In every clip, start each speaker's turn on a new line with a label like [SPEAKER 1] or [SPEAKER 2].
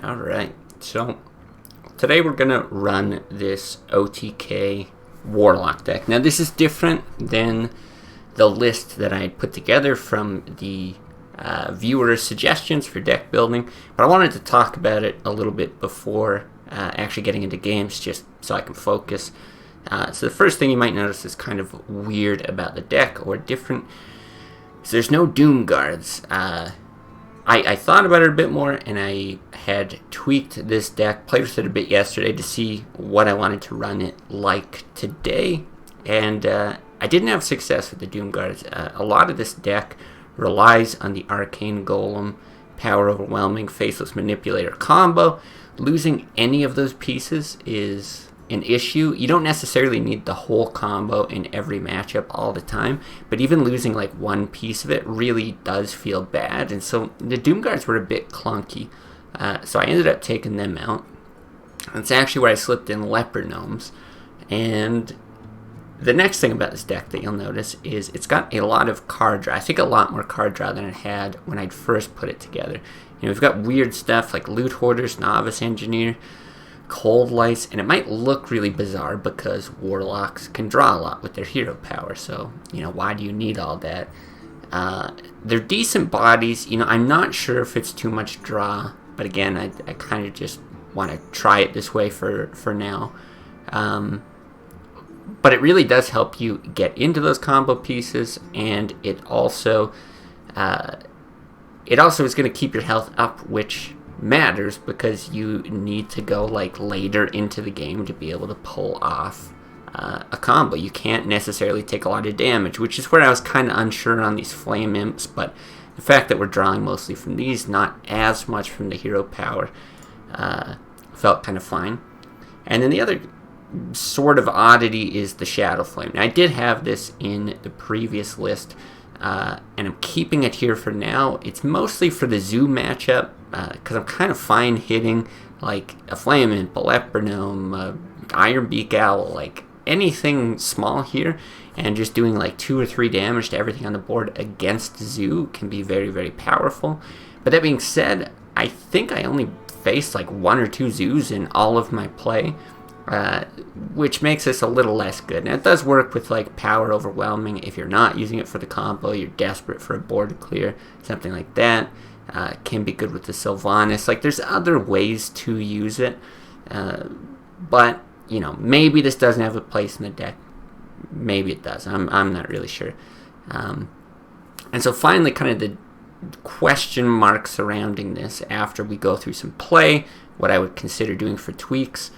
[SPEAKER 1] Alright, so today we're going to run this OTK Warlock deck. Now this is different than the list that I had put together from the viewer suggestions for deck building, but I wanted to talk about it a little bit before actually getting into games, just so I can focus. So the first thing you might notice is kind of weird about the deck, or different, is there's no Doom Guards. I thought about it a bit more, and I had tweaked this deck, played with it a bit yesterday to see what I wanted to run it like today, and I didn't have success with the Doom Guards. A lot of this deck relies on the Arcane Golem, Power Overwhelming, Faceless Manipulator combo. Losing any of those pieces is an issue. You don't necessarily need the whole combo in every matchup all the time, but even losing like one piece of it really does feel bad, and so the Doom Guards were a bit clunky, so I ended up taking them out. That's actually where I slipped in Leper Gnomes. And the next thing about this deck that you'll notice is it's got a lot of card draw. I think a lot more card draw than it had when I'd first put it together. You know, we've got weird stuff like Loot Hoarders, Novice Engineer, Cold Lights, and it might look really bizarre because Warlocks can draw a lot with their hero power, so, you know, why do you need all that? They're decent bodies. You know, I'm not sure if it's too much draw, but again, I kind of just want to try it this way for now. But it really does help you get into those combo pieces, and it also is going to keep your health up, which matters because you need to go like later into the game to be able to pull off a combo. You can't necessarily take a lot of damage, which is where I was kind of unsure on these Flame Imps, but the fact that we're drawing mostly from these, not as much from the hero power, felt kind of fine. And then the other sort of oddity is the Shadow Flame. Now, I did have this in the previous list, and I'm keeping it here for now. It's mostly for the Zoo matchup, because I'm kind of fine hitting like a Flame Imp, a Leper Gnome, Iron Beak Owl, like anything small here, and just doing like 2 or 3 damage to everything on the board against Zoo can be very, very powerful. But that being said, I think I only faced like 1 or 2 Zoos in all of my play, which makes this a little less good. Now, it does work with like Power Overwhelming if you're not using it for the combo, you're desperate for a board to clear, something like that. Can be good with the Sylvanas. Like, there's other ways to use it, but, you know, maybe this doesn't have a place in the deck. Maybe it does. I'm not really sure. And so finally, kind of the question mark surrounding this after we go through some play, what I would consider doing for tweaks.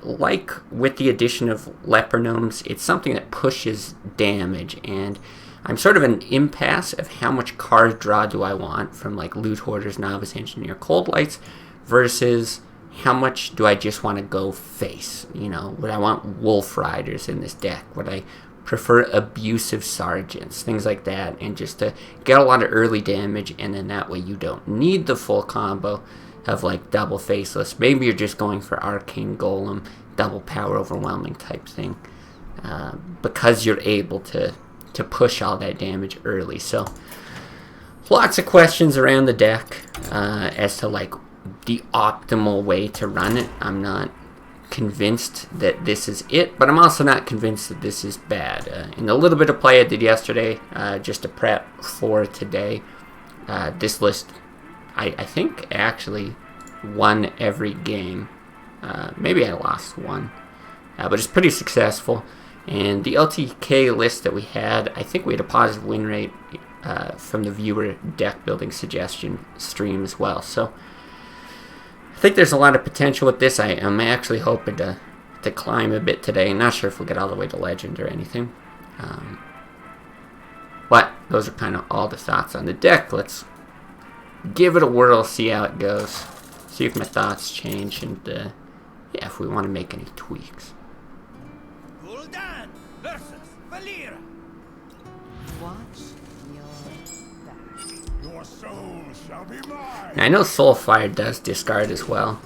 [SPEAKER 1] Like with the addition of Leper Gnomes, it's something that pushes damage, and I'm sort of an impasse of how much card draw do I want from like Loot Hoarders, Novice Engineer, Cold Lights, versus how much do I just want to go face. You know, would I want Wolf Riders in this deck? Would I prefer Abusive Sergeants? Things like that, and just to get a lot of early damage, and then that way you don't need the full combo of like double Faceless. Maybe you're just going for Arcane Golem, double Power Overwhelming type thing, because you're able to push all that damage early. So lots of questions around the deck as to like the optimal way to run it. I'm not convinced that this is it, but I'm also not convinced that this is bad. In the little bit of play I did yesterday, just to prep for today, this list I think actually won every game. Maybe I lost one, but it's pretty successful. And the LTK list that we had, I think we had a positive win rate from the viewer deck building suggestion stream as well. So I think there's a lot of potential with this. I am actually hoping to climb a bit today. Not sure if we'll get all the way to Legend or anything. But those are kind of all the thoughts on the deck. Let's give it a whirl, see how it goes. See if my thoughts change, and yeah, if we want to make any tweaks. Now, I know Soulfire does discard as well.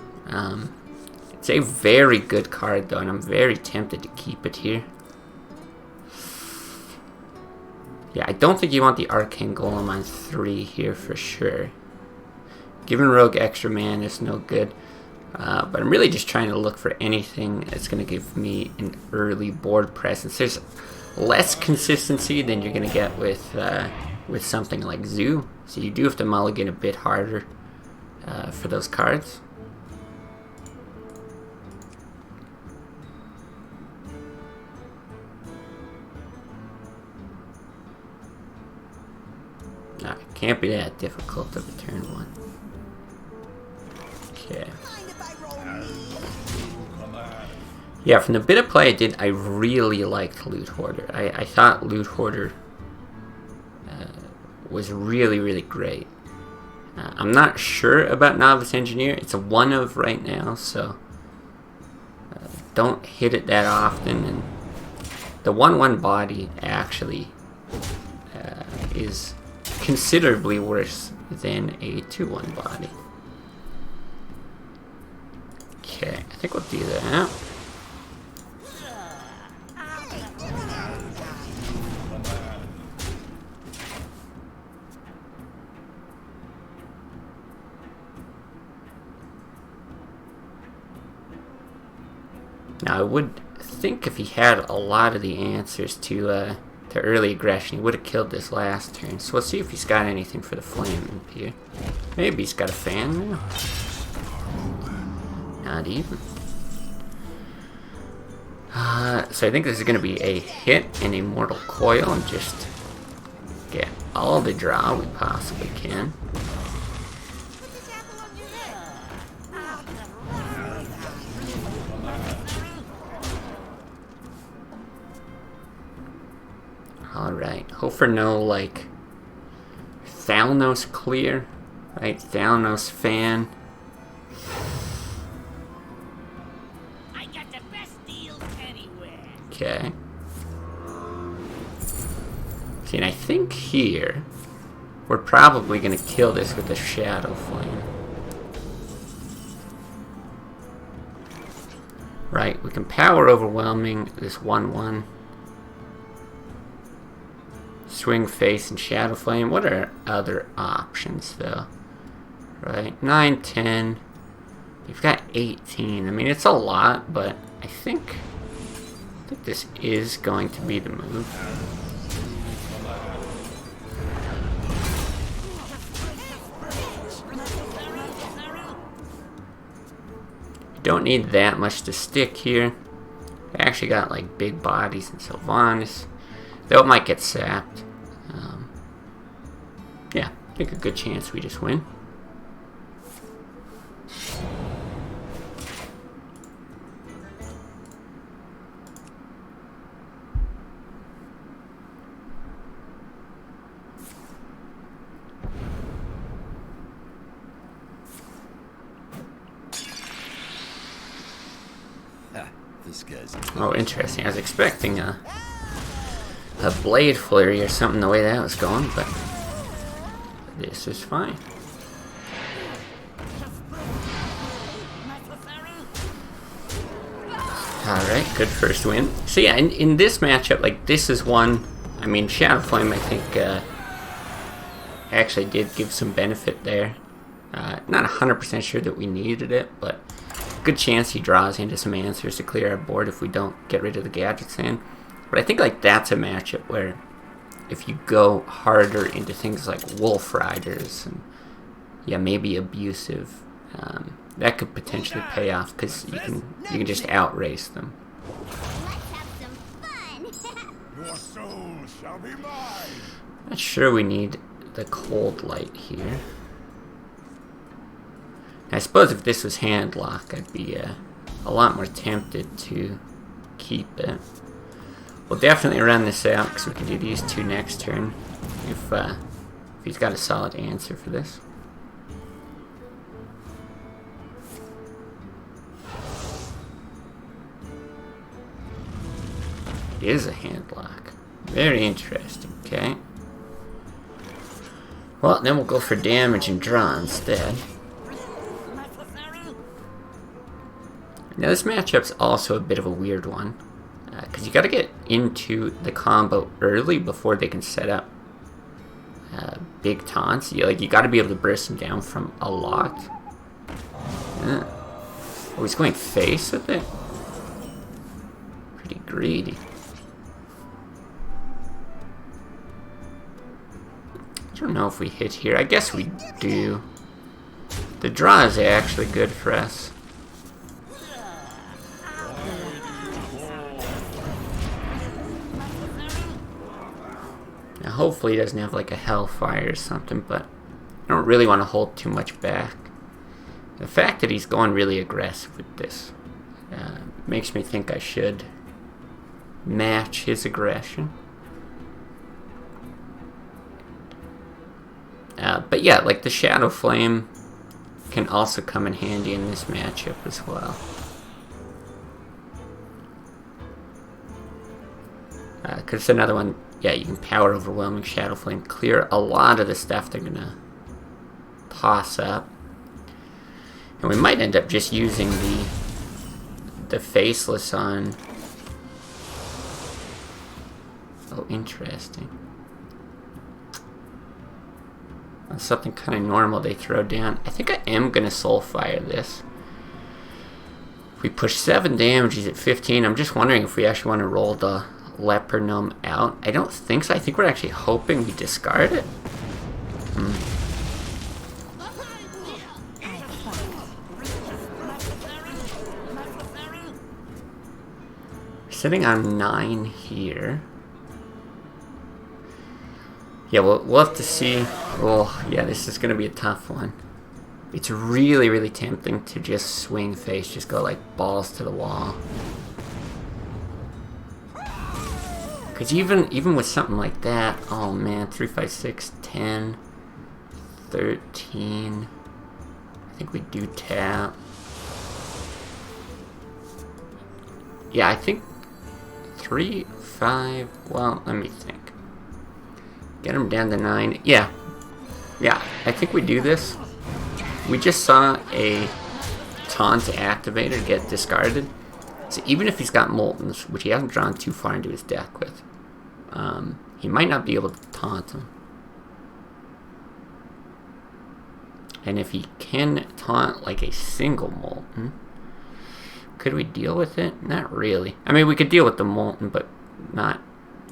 [SPEAKER 1] It's a very good card though, and I'm very tempted to keep it here. Yeah, I don't think you want the Arcane Golem on 3 here for sure. Giving Rogue extra mana is no good. But I'm really just trying to look for anything that's going to give me an early board presence. There's less consistency than you're going to get with something like Zoo. So you do have to mulligan a bit harder for those cards. No, it can't be that difficult of a turn one. Okay. Yeah, from the bit of play I did, I really liked Loot Hoarder. I thought Loot Hoarder was really, really great. I'm not sure about Novice Engineer. It's a 1 of right now, so don't hit it that often. And the 1/1 body actually is considerably worse than a 2/1 body. Okay, I think we'll do that. Now I would think if he had a lot of the answers to early aggression, he would have killed this last turn. So we'll see if he's got anything for the flame imp here. Maybe he's got a fan now. Not even. So I think this is going to be a hit and a Mortal Coil and just get all the draw we possibly can. Alright, hope for no, like, Thalnos clear, right? Thalnos fan. I got the best deals anywhere. Okay. See, and I think here, we're probably going to kill this with the Shadow Flame. Right, we can power Overwhelming this 1/1. Swing Face and Shadow Flame. What are other options though? Right, 9, 10. You've got 18. I mean, it's a lot, but I think this is going to be the move. You don't need that much to stick here. I actually got like big bodies and Sylvanas. Though it might get sapped. Yeah, I think a good chance we just win.
[SPEAKER 2] This guy's
[SPEAKER 1] oh, interesting. I was expecting a Blade Flurry or something the way that was going, but this is fine. Alright, good first win. So yeah, in this matchup, like, this is one, I mean, Shadow Flame, I think, actually did give some benefit there. Not 100% sure that we needed it, but good chance he draws into some answers to clear our board if we don't get rid of the Gadget Sand. But I think, like, that's a matchup where if you go harder into things like Wolf Riders and, yeah, maybe Abusive, that could potentially pay off because you can just outrace them.
[SPEAKER 3] Let's have some fun.
[SPEAKER 2] Your soul shall be mine.
[SPEAKER 1] Not sure we need the Cold Light here. I suppose if this was Handlock, I'd be a lot more tempted to keep it. We'll definitely run this out because we can do these two next turn if he's got a solid answer for this. It is a Handlock. Very interesting, okay. Well, then we'll go for damage and draw instead. Now this matchup's also a bit of a weird one. Because you got to get into the combo early before they can set up big taunts. You got to be able to burst him down from a lot. Yeah. Oh, he's going face with it. Pretty greedy. I don't know if we hit here. I guess we do. The draw is actually good for us. Now hopefully he doesn't have like a hellfire or something, but I don't really want to hold too much back. The fact that he's going really aggressive with this makes me think I should match his aggression. But yeah, like the Shadow Flame can also come in handy in this matchup as well. Because it's another one, yeah, you can power Overwhelming Shadow Flame, clear a lot of the stuff they're gonna toss up. And we might end up just using the Faceless on... Oh, interesting. On something kind of normal they throw down. I think I am going to Soulfire this. If we push 7 damage, he's at 15. I'm just wondering if we actually want to roll the Leper Gnome out. I don't think so. I think we're actually hoping we discard it. Sitting on 9 here. Yeah, we'll have to see. Oh, yeah, this is going to be a tough one. It's really, really tempting to just swing face, just go like balls to the wall. Because even with something like that, oh man, 3, 5, 6, 10, 13. I think we do tap. Yeah, I think 3, 5, well, let me think. Get him down to 9. Yeah, I think we do this. We just saw a taunt activator get discarded. So even if he's got Moltens, which he hasn't drawn too far into his deck with, he might not be able to taunt him. And if he can taunt like a single Molten, could we deal with it? Not really. I mean, we could deal with the Molten, but not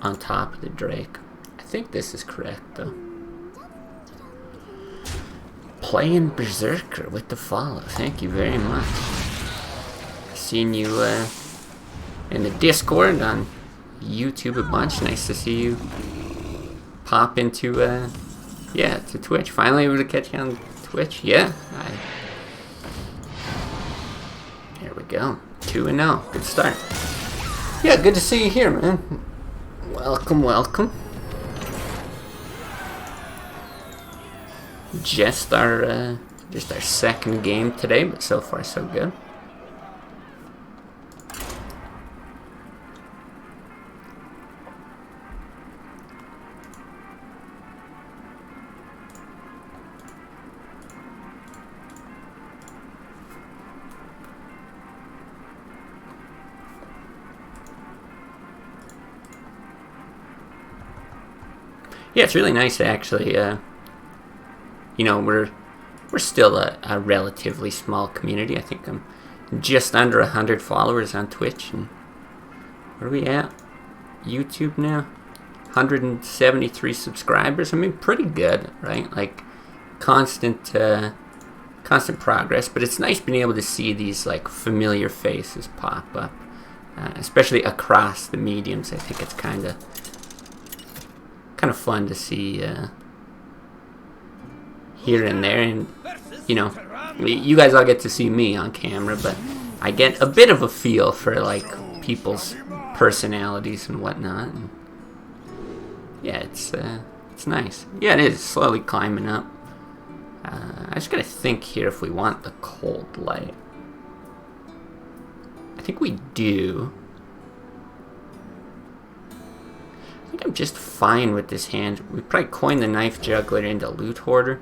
[SPEAKER 1] on top of the Drake. I think this is correct, though. Playing Berserker with the follow. Thank you very much. Seen you in the Discord on YouTube a bunch. Nice to see you pop into to Twitch. Finally able to catch you on Twitch. Yeah. There we go. 2-0. Good start. Yeah, good to see you here, man. Welcome, welcome. Just our second game today, but so far so good. Yeah, it's really nice to actually, you know, we're still a relatively small community. I think I'm just under 100 followers on Twitch. And where are we at? YouTube now? 173 subscribers. I mean, pretty good, right? Like, constant progress. But it's nice being able to see these, like, familiar faces pop up. Especially across the mediums. I think it's kind of fun to see here and there, and you know, you guys all get to see me on camera, but I get a bit of a feel for like people's personalities and whatnot. And yeah, it's nice. Yeah, it is slowly climbing up. I just gotta think here if we want the Cold Light. I think we do. I think I'm just fine with this hand. We probably coin the Knife Juggler into Loot Hoarder.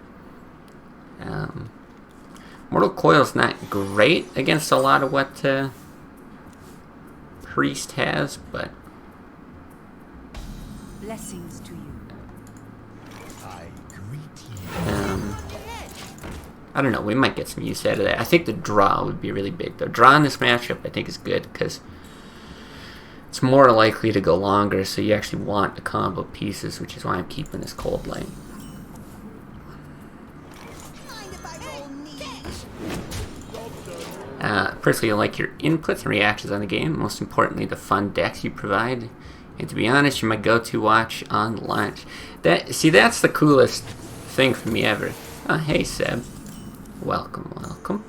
[SPEAKER 1] Mortal Coil's not great against a lot of what Priest has, but
[SPEAKER 4] blessings to you.
[SPEAKER 2] I greet
[SPEAKER 1] I don't know, we might get some use out of that. I think the draw would be really big, though. Draw in this matchup, I think, is good, because it's more likely to go longer, so you actually want the combo pieces, which is why I'm keeping this Cold Light. Personally, I like your inputs and reactions on the game. Most importantly, the fun decks you provide. And to be honest, you're my go-to watch on lunch. See, that's the coolest thing for me ever. Oh, hey, Seb. Welcome, welcome.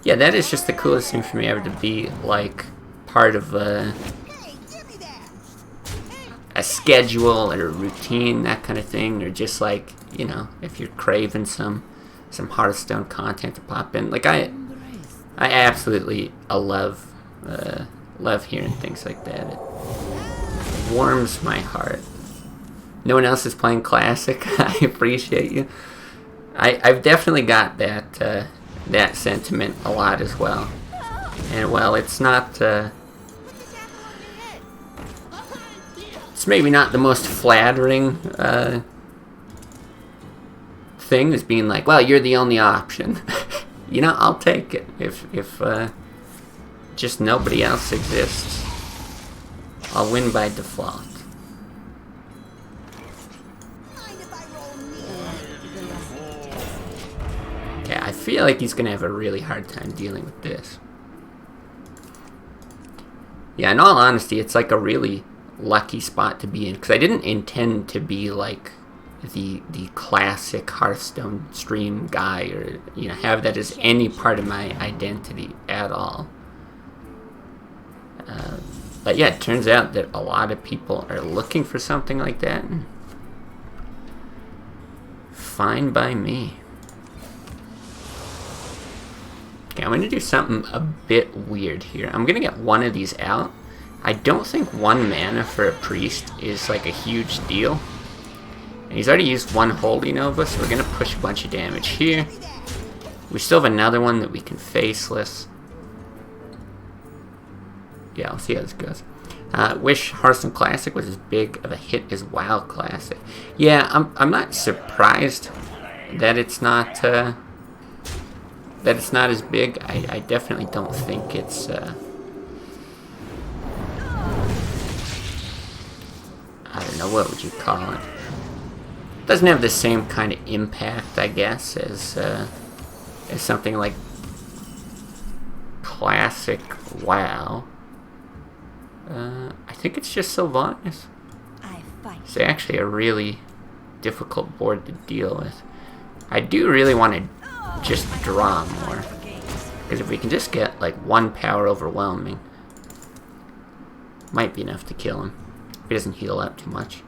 [SPEAKER 1] Yeah, that is just the coolest thing for me ever, to be, like, part of a schedule or a routine, that kind of thing. Or just, like, you know, if you're craving some Hearthstone content to pop in. Like, I absolutely love hearing things like that. It warms my heart. No one else is playing Classic. I appreciate you. I've definitely got that sentiment a lot as well. And well, it's not it's maybe not the most flattering thing, as being like, well, you're the only option. You know, I'll take it if just nobody else exists. I'll win by default. Okay, I feel like he's gonna have a really hard time dealing with this. Yeah, in all honesty, it's like a really lucky spot to be in, because I didn't intend to be like the classic Hearthstone stream guy, or, you know, have that as any part of my identity at all. But yeah, it turns out that a lot of people are looking for something like that. Fine by me. Okay, I'm going to do something a bit weird here. I'm going to get one of these out. I don't think 1 mana for a priest is like a huge deal. And he's already used 1 Holy Nova, so we're going to push a bunch of damage here. We still have another one that we can faceless. Yeah, I'll see how this goes. Wish Hearthstone Classic was as big of a hit as WoW Classic. Yeah, I'm not surprised that it's not as big. I definitely don't think it's I don't know, what would you call it? Doesn't have the same kind of impact, I guess, as something like Classic WoW. I think it's just Sylvanas. It's actually a really difficult board to deal with. I do really want to just draw more, because if we can just get like 1 power overwhelming, might be enough to kill him. He doesn't heal up too much.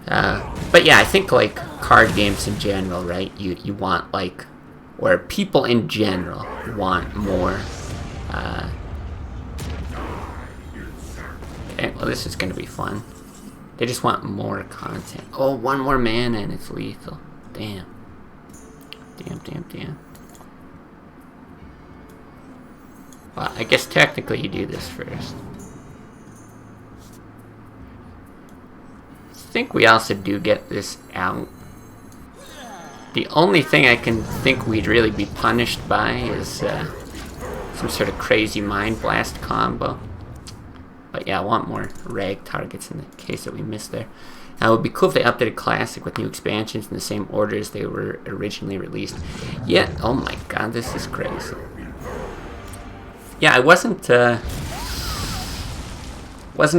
[SPEAKER 1] But yeah, I think like card games in general, right? You want, like, or people in general want more. Okay, well, this is gonna be fun. They just want more content. Oh, 1 more mana and it's lethal. Damn. Damn. Well, I guess technically you do this first. I think we also do get this out. The only thing I can think we'd really be punished by is some sort of crazy Mind Blast combo. But yeah, I want more rag targets in the case that we missed there. Now, it would be cool if they updated Classic with new expansions in the same order as they were originally released. Yeah, oh my god, this is crazy. Yeah, I wasn't a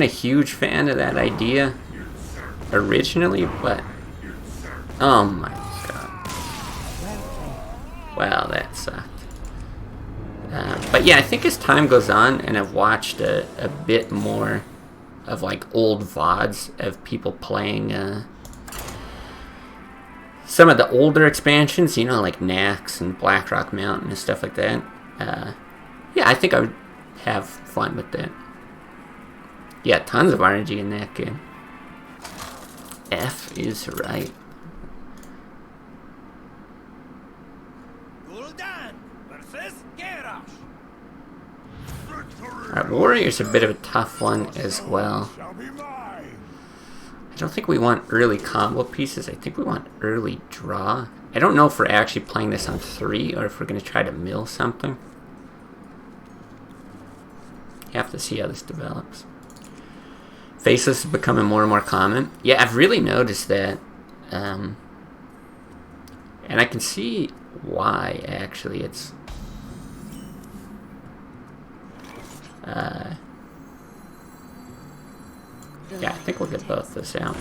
[SPEAKER 1] huge fan of that idea originally, but oh my god. Wow, that sucked. But yeah, I think as time goes on, and I've watched a bit more of like old VODs of people playing some of the older expansions, you know, like Nax and Blackrock Mountain and stuff like that. Yeah, I think I would have fun with that. Yeah, tons of RNG in that game. F is right. Alright, Warrior's a bit of a tough one as well. I don't think we want early combo pieces. I think we want early draw. I don't know if we're actually playing this on 3 or if we're going to try to mill something. You have to see how this develops. Faceless is becoming more and more common. Yeah, I've really noticed that. And I can see why, actually. It's... yeah, I think we'll get both this out.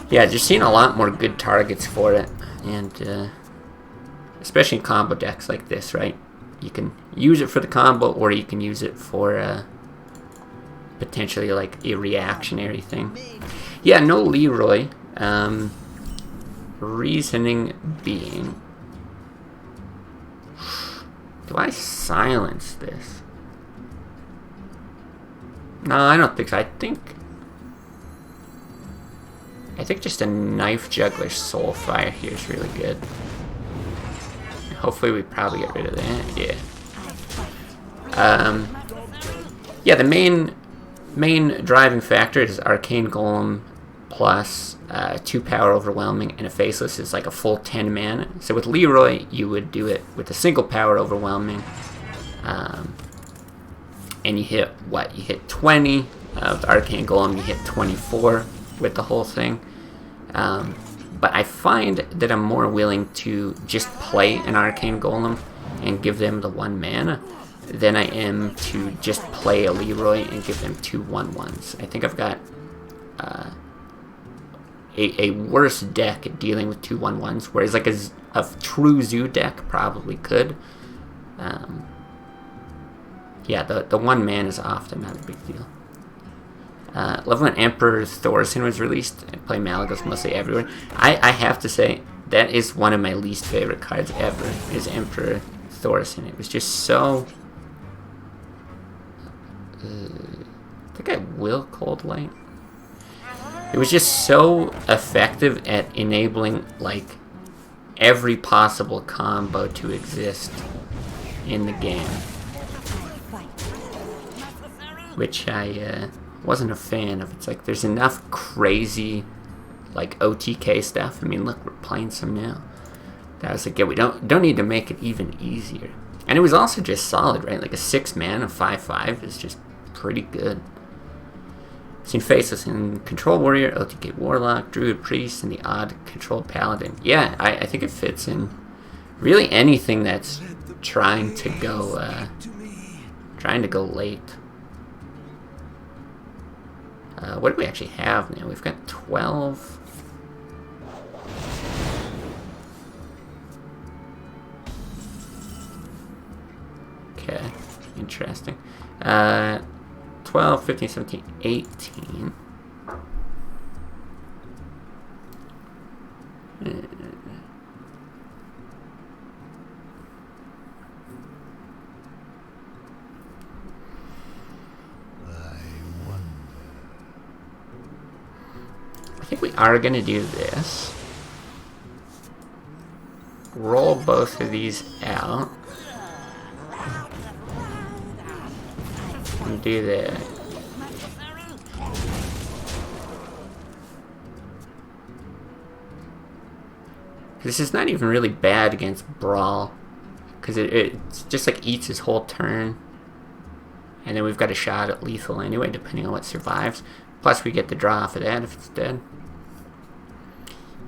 [SPEAKER 1] Yeah, just seeing a lot more good targets for it. And, especially in combo decks like this, right? You can use it for the combo, or you can use it for, potentially, like, a reactionary thing. Yeah, no Leroy. Reasoning being... do I silence this? No, I don't think so. I think just a Knife Juggler Soulfire here is really good. Hopefully we probably get rid of that. Yeah. Yeah, the main driving factor is Arcane Golem plus 2 Power Overwhelming, and a Faceless is like a full 10 mana. So with Leroy, you would do it with a single Power Overwhelming. And you hit, what? You hit 20. With Arcane Golem, you hit 24 with the whole thing. But I find that I'm more willing to just play an Arcane Golem and give them the 1 mana than I am to just play a Leroy and give them 2 1/1s. I think I've got a worse deck at dealing with 2 1/1s, whereas like a true Zoo deck probably could. Yeah, the 1 mana is often not a big deal. Love when Emperor Thorson was released. I play Malygos mostly everywhere. I have to say, that is one of my least favorite cards ever, is Emperor Thorson. It was just so... I think I will Cold Light. It was just so effective at enabling, like, every possible combo to exist in the game. Which I wasn't a fan of. It's like there's enough crazy, like, OTK stuff. I mean, look, we're playing some now. That was like, yeah, we don't need to make it even easier. And it was also just solid, right? Like a 6 mana 5/5 is just pretty good. Seen Faceless in Control Warrior, OTK Warlock, Druid Priest, and the odd Control Paladin. Yeah, I think it fits in really anything that's trying to go late. What do we actually have now? We've got 12. Okay, interesting. 12, 15, 17, 18. I think we are going to do this. Roll both of these out. And do that. This is not even really bad against Brawl, because it's just like eats his whole turn, and then we've got a shot at lethal anyway, depending on what survives. Plus we get the draw off of that if it's dead.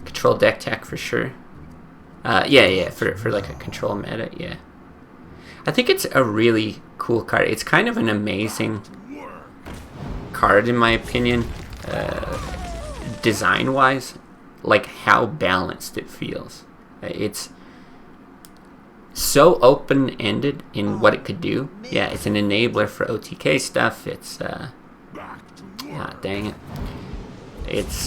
[SPEAKER 1] Control deck tech for sure. Yeah, for like a control meta, yeah. I think it's a really cool card. It's kind of an amazing card in my opinion, design-wise. Like how balanced it feels. It's so open-ended in what it could do. Yeah, it's an enabler for OTK stuff. It's dang it. It's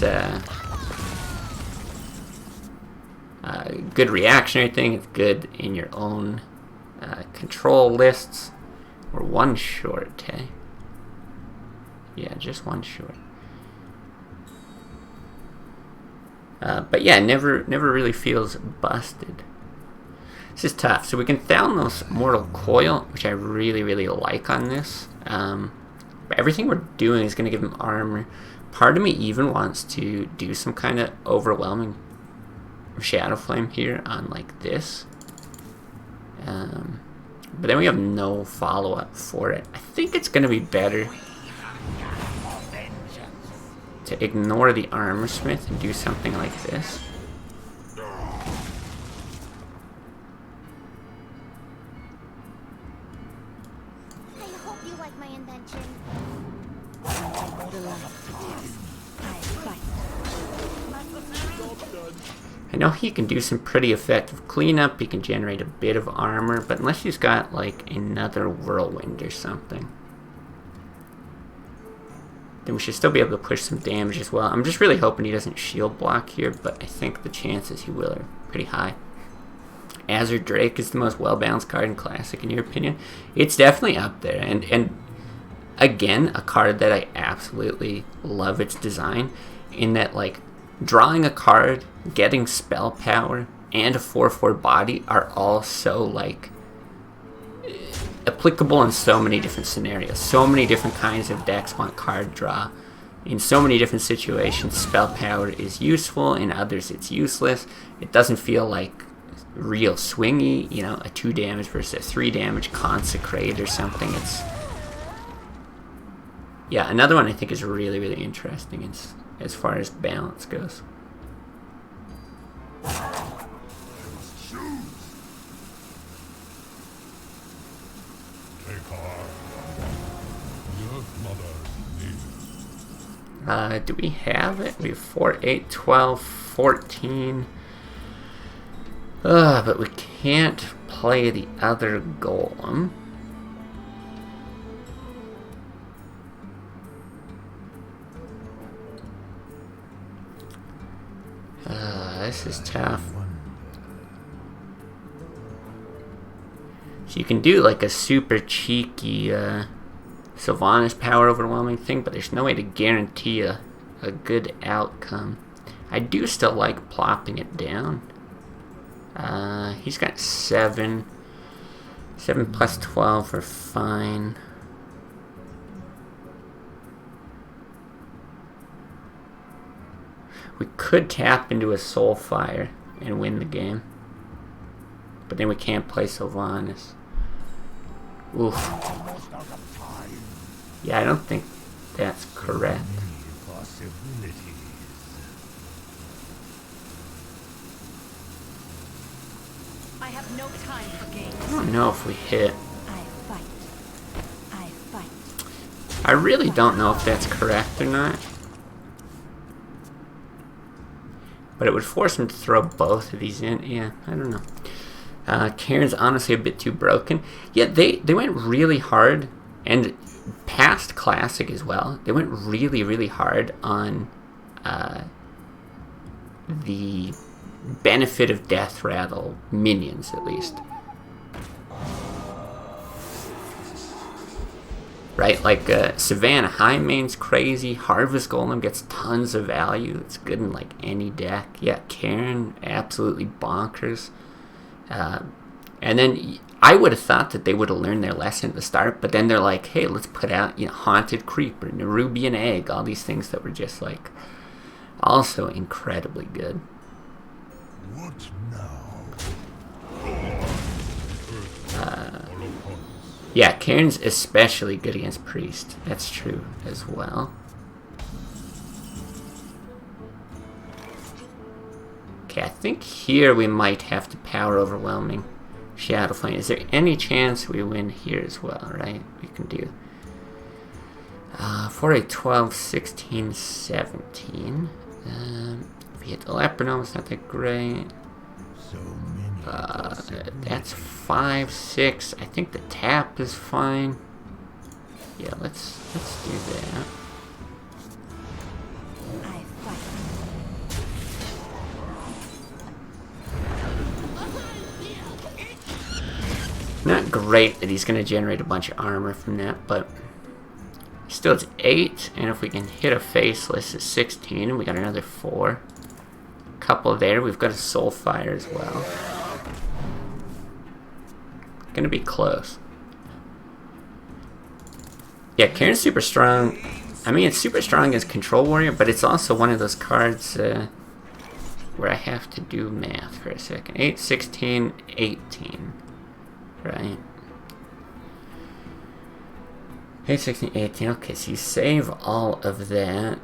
[SPEAKER 1] good reactionary thing. It's good in your own control lists. We're 1 short, eh? Yeah, just 1 short. But yeah, never really feels busted. This is tough. So we can Thalanos Mortal Coil, which I really like on this. But everything we're doing is going to give him armor. Part of me even wants to do some kind of overwhelming Shadow Flame here on like this. But then we have no follow-up for it. I think it's going to be better to ignore the Armor Smith and do something like this.
[SPEAKER 3] I hope you like my invention.
[SPEAKER 1] I know he can do some pretty effective cleanup. He can generate a bit of armor, but unless he's got like another whirlwind or something, then we should still be able to push some damage as well. I'm just really hoping he doesn't shield block here, but I think the chances he will are pretty high. Azure Drake is the most well-balanced card in Classic, in your opinion? It's definitely up there, and again, a card that I absolutely love its design, in that like drawing a card, getting spell power, and a 4/4 body are all so like applicable in so many different scenarios. So many different kinds of decks want card draw. In so many different situations, spell power is useful. In others, it's useless. It doesn't feel like real swingy, you know, a 2 damage versus a 3 damage consecrate or something. It's, yeah, another one I think is really, really interesting as far as balance goes. Do we have it? We have 4, 8, 12, 14. But we can't play the other golem. This is tough. So you can do like a super cheeky Sylvanas power overwhelming thing, but there's no way to guarantee a good outcome. I do still like plopping it down. He's got 7. 7 plus 12 are fine. We could tap into a Soulfire and win the game. But then we can't play Sylvanas. Oof. Yeah, I don't think that's correct.
[SPEAKER 4] I have no time for games.
[SPEAKER 1] I don't know if we hit.
[SPEAKER 4] I fight.
[SPEAKER 1] I really don't know if that's correct or not. But it would force him to throw both of these in. Yeah, I don't know. Karen's honestly a bit too broken. Yeah, they went really hard, and past Classic as well, they went really, really hard on the benefit of Death Rattle minions, at least. Right, like Savannah High Main's crazy. Harvest Golem gets tons of value. It's good in like any deck. Yeah, Karen, absolutely bonkers. And then I would have thought that they would have learned their lesson at the start, but then they're like, hey, let's put out, you know, Haunted Creeper, Nerubian Egg, all these things that were just like also incredibly good.
[SPEAKER 2] What now?
[SPEAKER 1] Yeah, Karen's especially good against Priest. That's true as well. Okay, I think here we might have to power overwhelming Shadow Flame. Is there any chance we win here as well, right? We can do 4, 8, 12, 16, 17. If we hit the Leopardome, it's not that great.
[SPEAKER 2] So many.
[SPEAKER 1] That's 5, 6. I think the tap is fine. Yeah, let's do that.
[SPEAKER 4] I fight.
[SPEAKER 1] Not great that he's going to generate a bunch of armor from that, but still it's 8, and if we can hit a Faceless, it's 16, and we got another 4. Couple there. We've got a Soulfire as well. Going to be close. Yeah, Karen's super strong. I mean, it's super strong as Control Warrior, but it's also one of those cards where I have to do math for a second. 8, 16, 18. Right? 8, 16, 18. Okay, so you save all of that.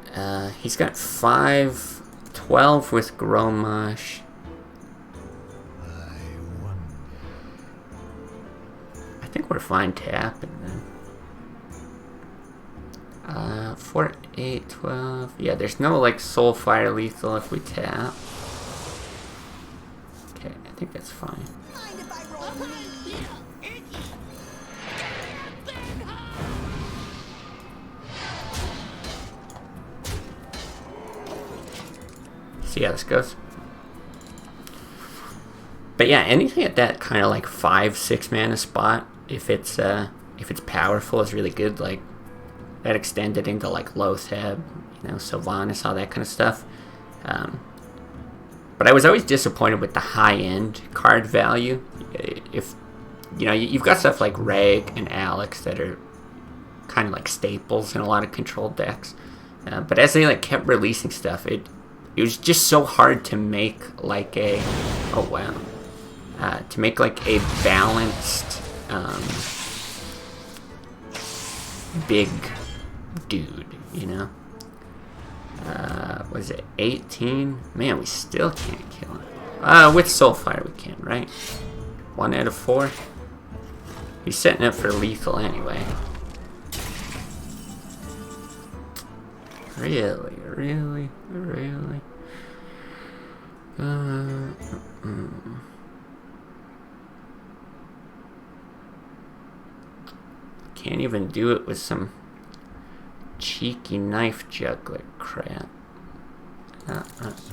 [SPEAKER 1] He's got 5, 12 with Gromash. I think we're fine tapping then. 4, 8, 12. Yeah, there's no like Soulfire lethal if we tap. Okay, I think that's fine. See how this goes. But yeah, anything at that kind of like 5, 6 mana spot, if it's powerful, is really good. Like that extended into like Lothab, you know, Sylvanas, all that kind of stuff. But I was always disappointed with the high-end card value. If you know, you've got stuff like Reg and Alex that are kind of like staples in a lot of controlled decks. But as they like kept releasing stuff, it was just so hard to make like a to make like a balanced big dude, you know. Was it 18? Man, we still can't kill him. With Soulfire we can, right? 1 out of 4. He's setting up for lethal anyway. Really? Can't even do it with some cheeky knife juggler crap.
[SPEAKER 2] So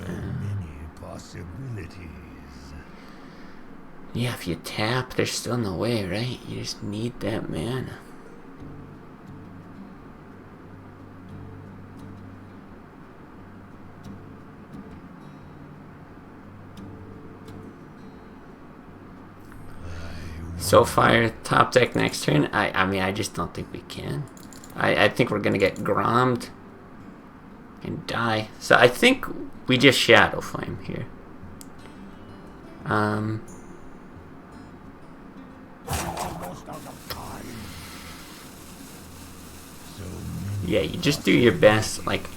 [SPEAKER 2] many possibilities.
[SPEAKER 1] Yeah, if you tap, there's still no way, right? You just need that mana. Soulfire top deck next turn. I mean, I just don't think we can. I think we're gonna get Grommed and die. So I think we just Shadow Flame here. Yeah, you just do your best. Like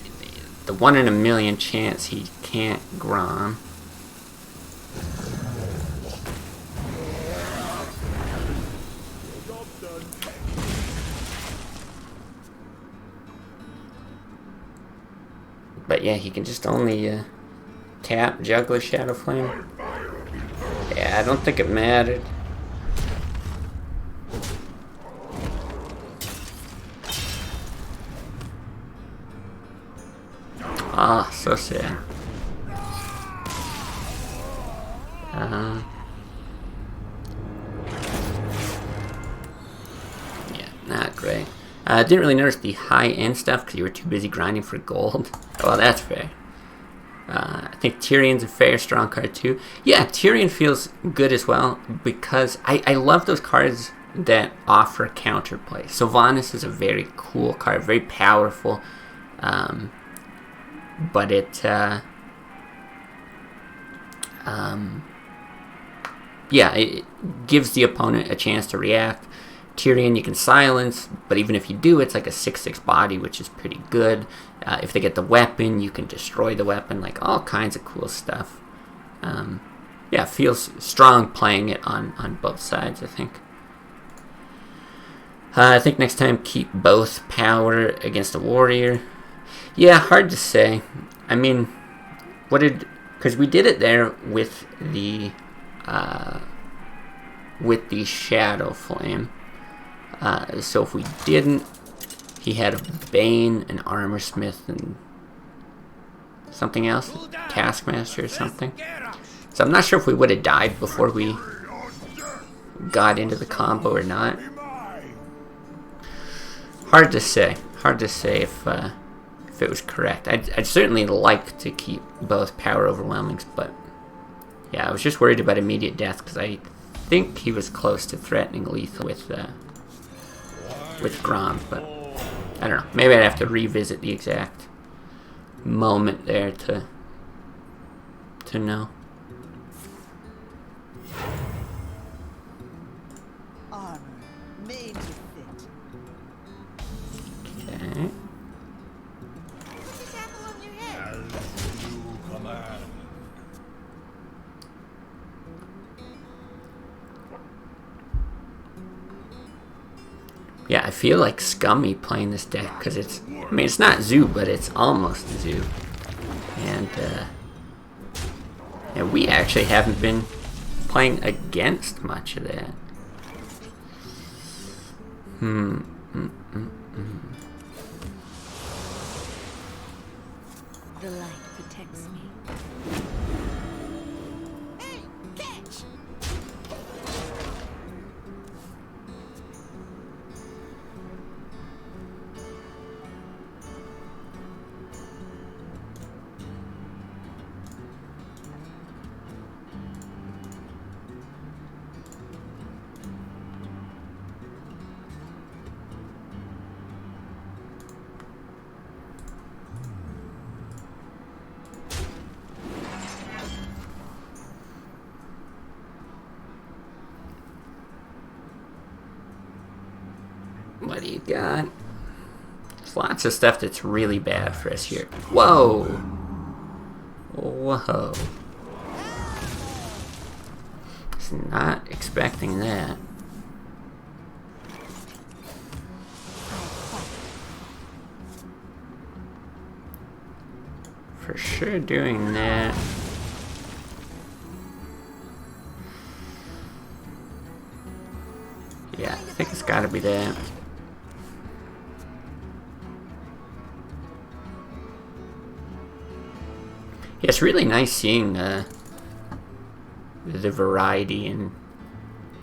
[SPEAKER 1] the 1 in a million chance he can't Grom. But yeah, he can just only tap, Juggler, Shadow Flame. Yeah, I don't think it mattered. Ah, so sad. Yeah, not great. I didn't really notice the high-end stuff because you were too busy grinding for gold. Well, that's fair. I think Tyrion's a fair, strong card too. Yeah, Tyrion feels good as well because I love those cards that offer counterplay. Sylvanas is a very cool card, very powerful, but it gives the opponent a chance to react. Tyrion you can silence, but even if you do, it's like a 6/6 body, which is pretty good. If they get the weapon, you can destroy the weapon, like all kinds of cool stuff. Yeah, it feels strong playing it on both sides, I think. I think next time keep both power against a warrior. Yeah, hard to say. I mean, because we did it there with the Shadow Flame. So if we didn't, he had a Bane, an Armor Smith, and something else, Taskmaster or something. So I'm not sure if we would have died before we got into the combo or not. Hard to say. Hard to say if it was correct. I'd certainly like to keep both power overwhelmings, but yeah, I was just worried about immediate death because I think he was close to threatening lethal with Grom, but I don't know. Maybe I'd have to revisit the exact moment there to know.
[SPEAKER 5] Armor made to fit.
[SPEAKER 1] Okay.
[SPEAKER 3] Put this apple on your head.
[SPEAKER 2] As you command.
[SPEAKER 1] Yeah, I feel like scummy playing this deck because it's, I mean, it's not Zoo, but it's almost Zoo. And we actually haven't been playing against much of that.
[SPEAKER 4] The light protects me.
[SPEAKER 3] Hey, catch!
[SPEAKER 1] What do you got? There's lots of stuff that's really bad for us here. Whoa! Whoa. Was not expecting that. For sure doing that. Yeah, I think it's gotta be that. Yeah, it's really nice seeing the variety in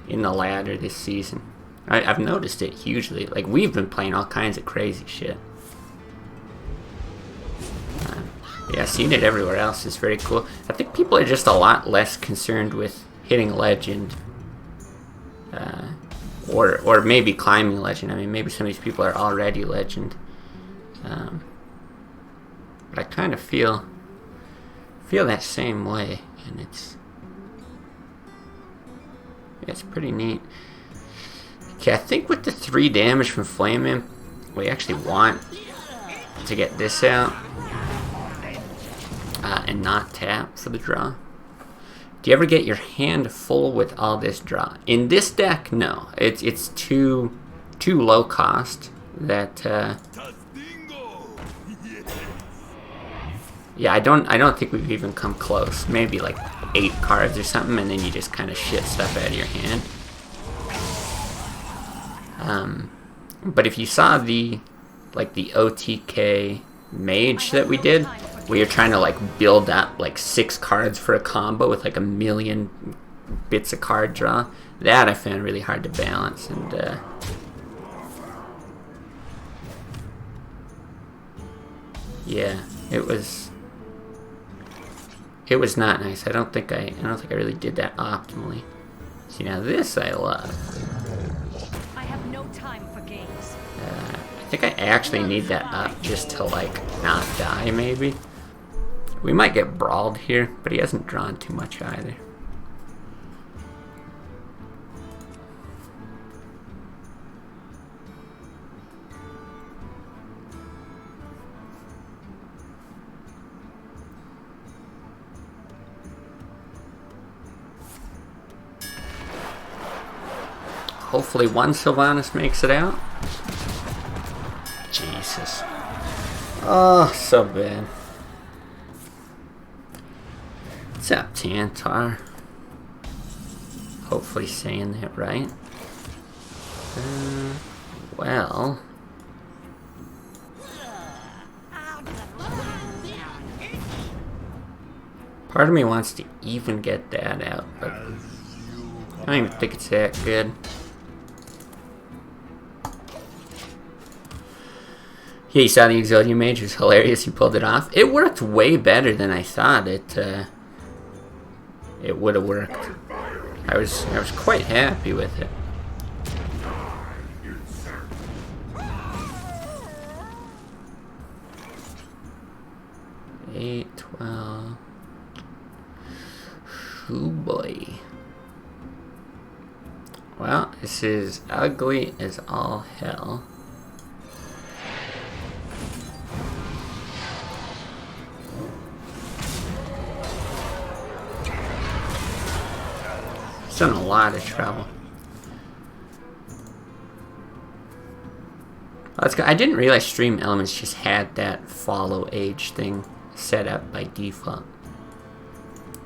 [SPEAKER 1] the ladder this season. I've noticed it hugely. Like, we've been playing all kinds of crazy shit. Yeah, seeing it everywhere else is very cool. I think people are just a lot less concerned with hitting legend. Or maybe climbing legend. I mean, maybe some of these people are already legend. But I kind of feel that same way, and it's pretty neat. Okay, I think with the 3 damage from Flame Imp, we actually want to get this out and not tap for the draw. Do you ever get your hand full with all this draw? In this deck, no. It's too low cost that. Yeah, I don't think we've even come close. Maybe like 8 cards or something, and then you just kind of shit stuff out of your hand. But if you saw the OTK Mage that we did, we were trying to like build up like 6 cards for a combo with like 1,000,000 bits of card draw. That I found really hard to balance, and yeah, it was not nice. I don't think I really did that optimally. See, now this I love.
[SPEAKER 4] I have no time for games.
[SPEAKER 1] I think I actually need that up just to like not die, maybe. We might get brawled here, but he hasn't drawn too much either. Hopefully one Sylvanas makes it out. Jesus. Oh, so bad. What's up, Tantar? Hopefully saying that right. Well. Part of me wants to even get that out, but I don't even think it's that good. Yeah, you saw the Exodia Mage, it was hilarious, you pulled it off. It worked way better than I thought it would have worked. I was quite happy with it. 8, 12. Oh boy. Well, this is ugly as all hell. It's in a lot of trouble. Let's go. I didn't realize Stream Elements just had that follow age thing set up by default.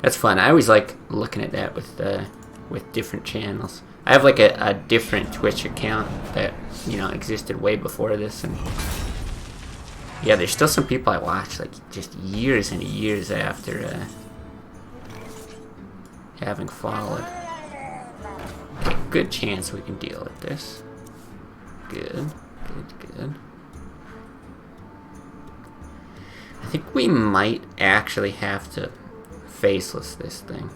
[SPEAKER 1] That's fun. I always like looking at that with different channels. I have like a different Twitch account that, you know, existed way before this, and yeah, there's still some people I watch like just years and years after having followed. Okay, good chance we can deal with this. Good. Good. I think we might actually have to faceless this thing.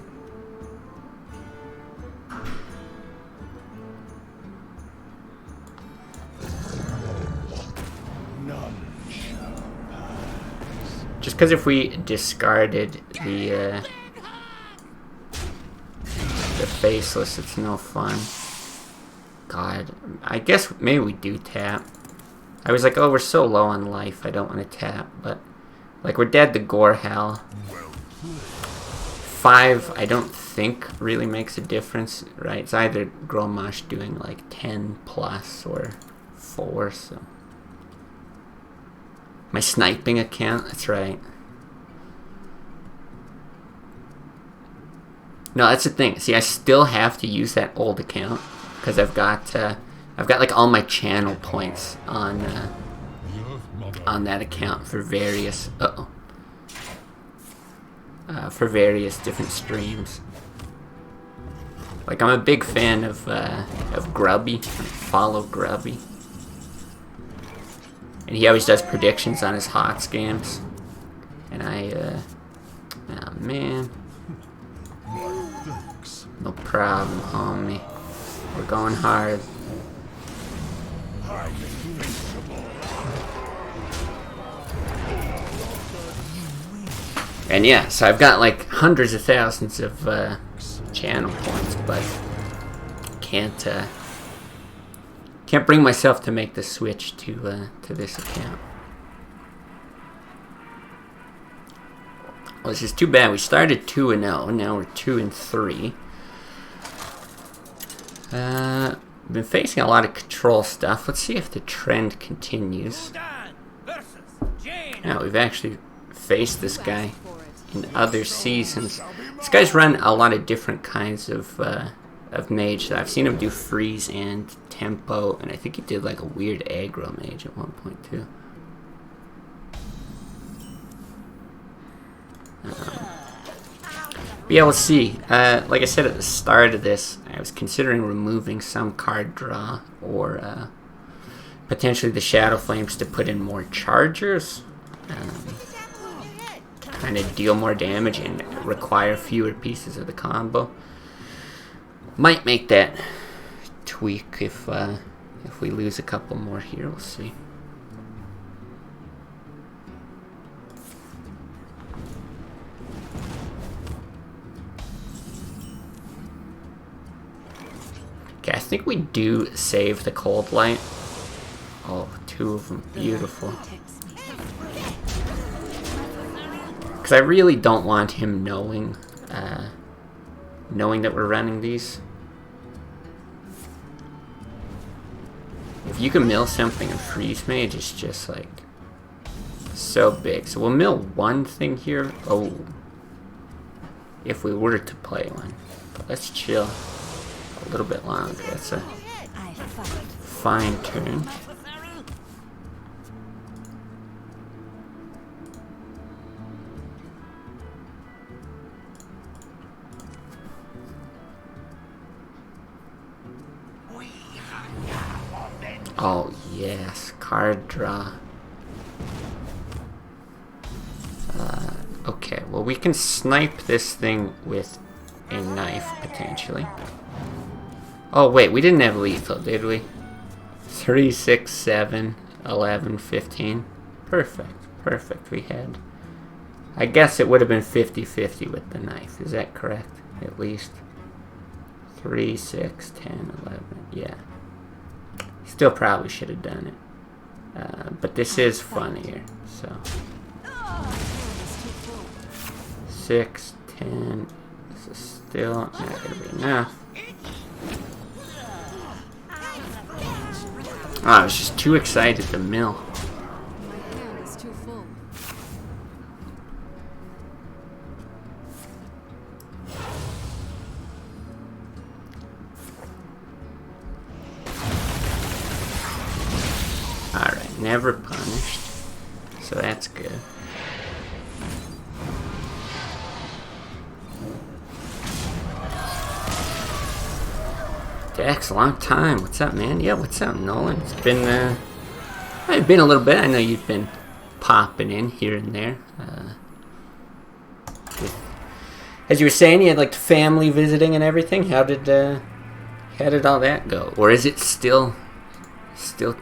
[SPEAKER 1] Just because if we discarded the faceless, it's no fun. God, I guess maybe we do tap. I was like, oh, we're so low on life, I don't want to tap, but like we're dead to Gore Hell. 5, I don't think really makes a difference, right? It's either Gromosh doing like 10 plus or 4, so. My sniping account, that's right. No, that's the thing. See, I still have to use that old account because I've got like all my channel points on that account for various for various different streams. Like I'm a big fan of Grubby. Follow Grubby. And he always does predictions on his HOTS games. And oh man. No problem, homie. We're going hard. And yeah, so I've got like hundreds of thousands of channel points, but can't bring myself to make the switch to this account. Well, this is too bad. We started 2-0, now we're 2-3. Been facing a lot of control stuff. Let's see if the trend continues. Now we've actually faced this guy in other seasons. This guy's run a lot of different kinds of mage. I've seen him do freeze and tempo, and I think he did like a weird aggro mage at one point too. But yeah, we'll see. Like I said at the start of this, I was considering removing some card draw or potentially the Shadow Flames to put in more chargers. Kind of deal more damage and require fewer pieces of the combo. Might make that tweak if we lose a couple more here. We'll see. Okay, I think we do save the Cold Light. Oh, 2 of them. Beautiful. Because I really don't want him knowing that we're running these. If you can mill something and freeze mage, it's just like so big. So we'll mill one thing here. Oh, if we were to play one. But let's chill a little bit longer. That's a fine turn. Oh yes, card draw. Okay, well we can snipe this thing with a knife potentially. Oh wait, we didn't have lethal, did we? 3, 6, 7, 11, 15. Perfect, perfect. We had I guess it would have been 50-50 with the knife. Is that correct? At least 3, 6, 10, 11. Yeah. Still probably should have done it. But this is funnier. So 6, 10. This is still not going to be enough. Oh, I was just too excited to mill.
[SPEAKER 3] My hand is too full.
[SPEAKER 1] Alright, never punished. So that's good. Dex, long time. What's up, man? Yeah, what's up, Nolan? It's been a little bit. I know you've been popping in here and there. As you were saying, you had like the family visiting and everything. How did all that go? Or is it still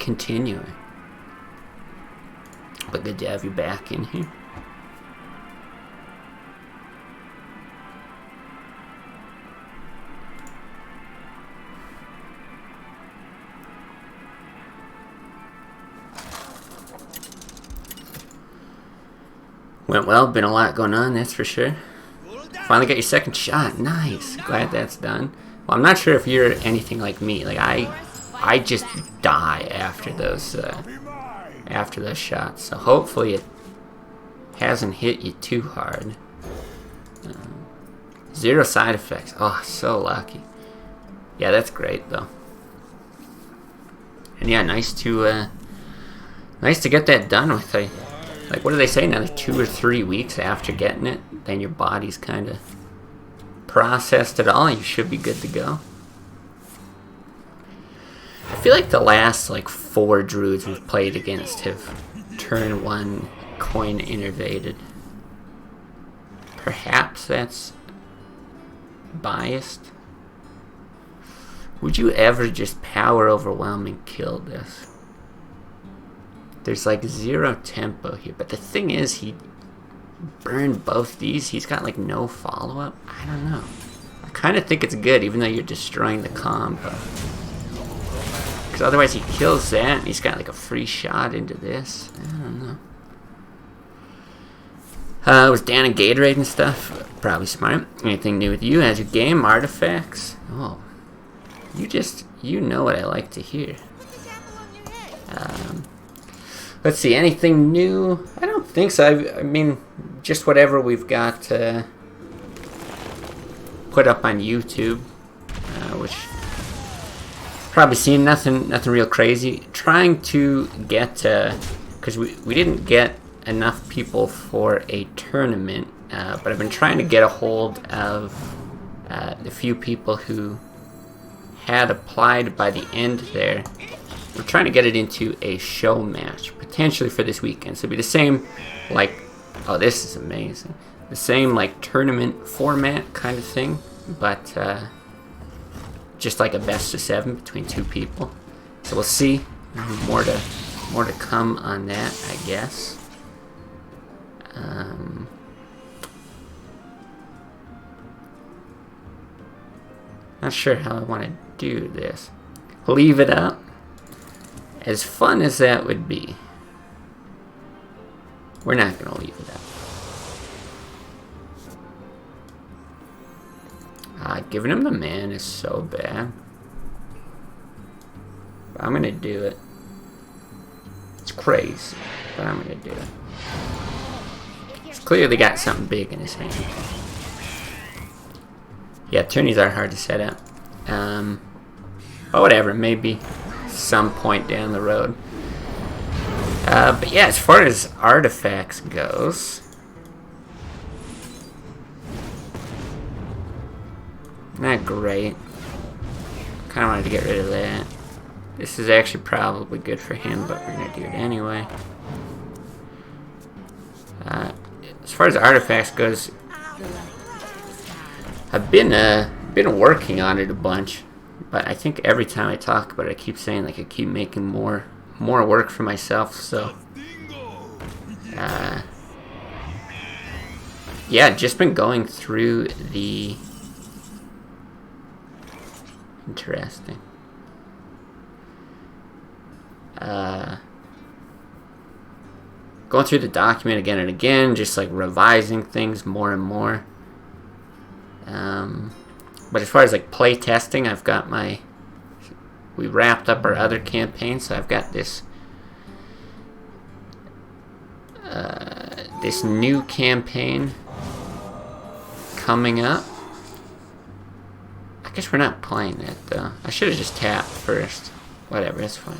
[SPEAKER 1] continuing? But good to have you back in here. Went well, been a lot going on, that's for sure. Finally got your second shot, nice. Glad that's done. Well, I'm not sure if you're anything like me. Like I just die after those shots. So hopefully it hasn't hit you too hard. 0 side effects. Oh, so lucky. Yeah, that's great though. And yeah, nice to get that done with. Like, what do they say? Another 2 or 3 weeks after getting it, then your body's kind of processed it all. You should be good to go. I feel like the last, like, 4 druids we've played against have turn 1 coin innervated. Perhaps that's biased. Would you ever just power overwhelm and kill this? There's like 0 tempo here, but the thing is, he burned both these. He's got like no follow-up. I don't know. I kind of think it's good, even though you're destroying the combo. Because otherwise he kills that, and he's got like a free shot into this. I don't know. Was Dan and Gatorade and stuff? Probably smart. Anything new with you? As your game, artifacts? Oh. You know what I like to hear. Let's see, anything new? I don't think so. I mean, just whatever we've got put up on YouTube, which probably seen nothing real crazy. Trying to get, because we didn't get enough people for a tournament, but I've been trying to get a hold of the few people who had applied by the end there. We're trying to get it into a show match, potentially for this weekend. So it'll be the same, like, oh, this is amazing. The same, like, tournament format kind of thing, but just like a best of 7 between 2 people. So we'll see. More to come on that, I guess. Not sure how I want to do this. Leave it up. As fun as that would be, we're not going to leave it up. Giving him the man is so bad. But I'm going to do it. It's crazy, but I'm going to do it. He's clearly got something big in his hand. Yeah, tourneys are hard to set up. But whatever, maybe some point down the road. But yeah, as far as artifacts goes, not great. Kind of wanted to get rid of that. This is actually probably good for him, but we're gonna do it anyway. As far as artifacts goes, I've been working on it a bunch. But I think every time I talk about it, I keep saying, like, I keep making more work for myself, so yeah, just been going through the... Interesting. Going through the document again and again, just like revising things more and more. But as far as like play testing, I've got my... We wrapped up our other campaign, so I've got this... this new campaign coming up. I guess we're not playing it though. I should have just tapped first. Whatever, it's fine.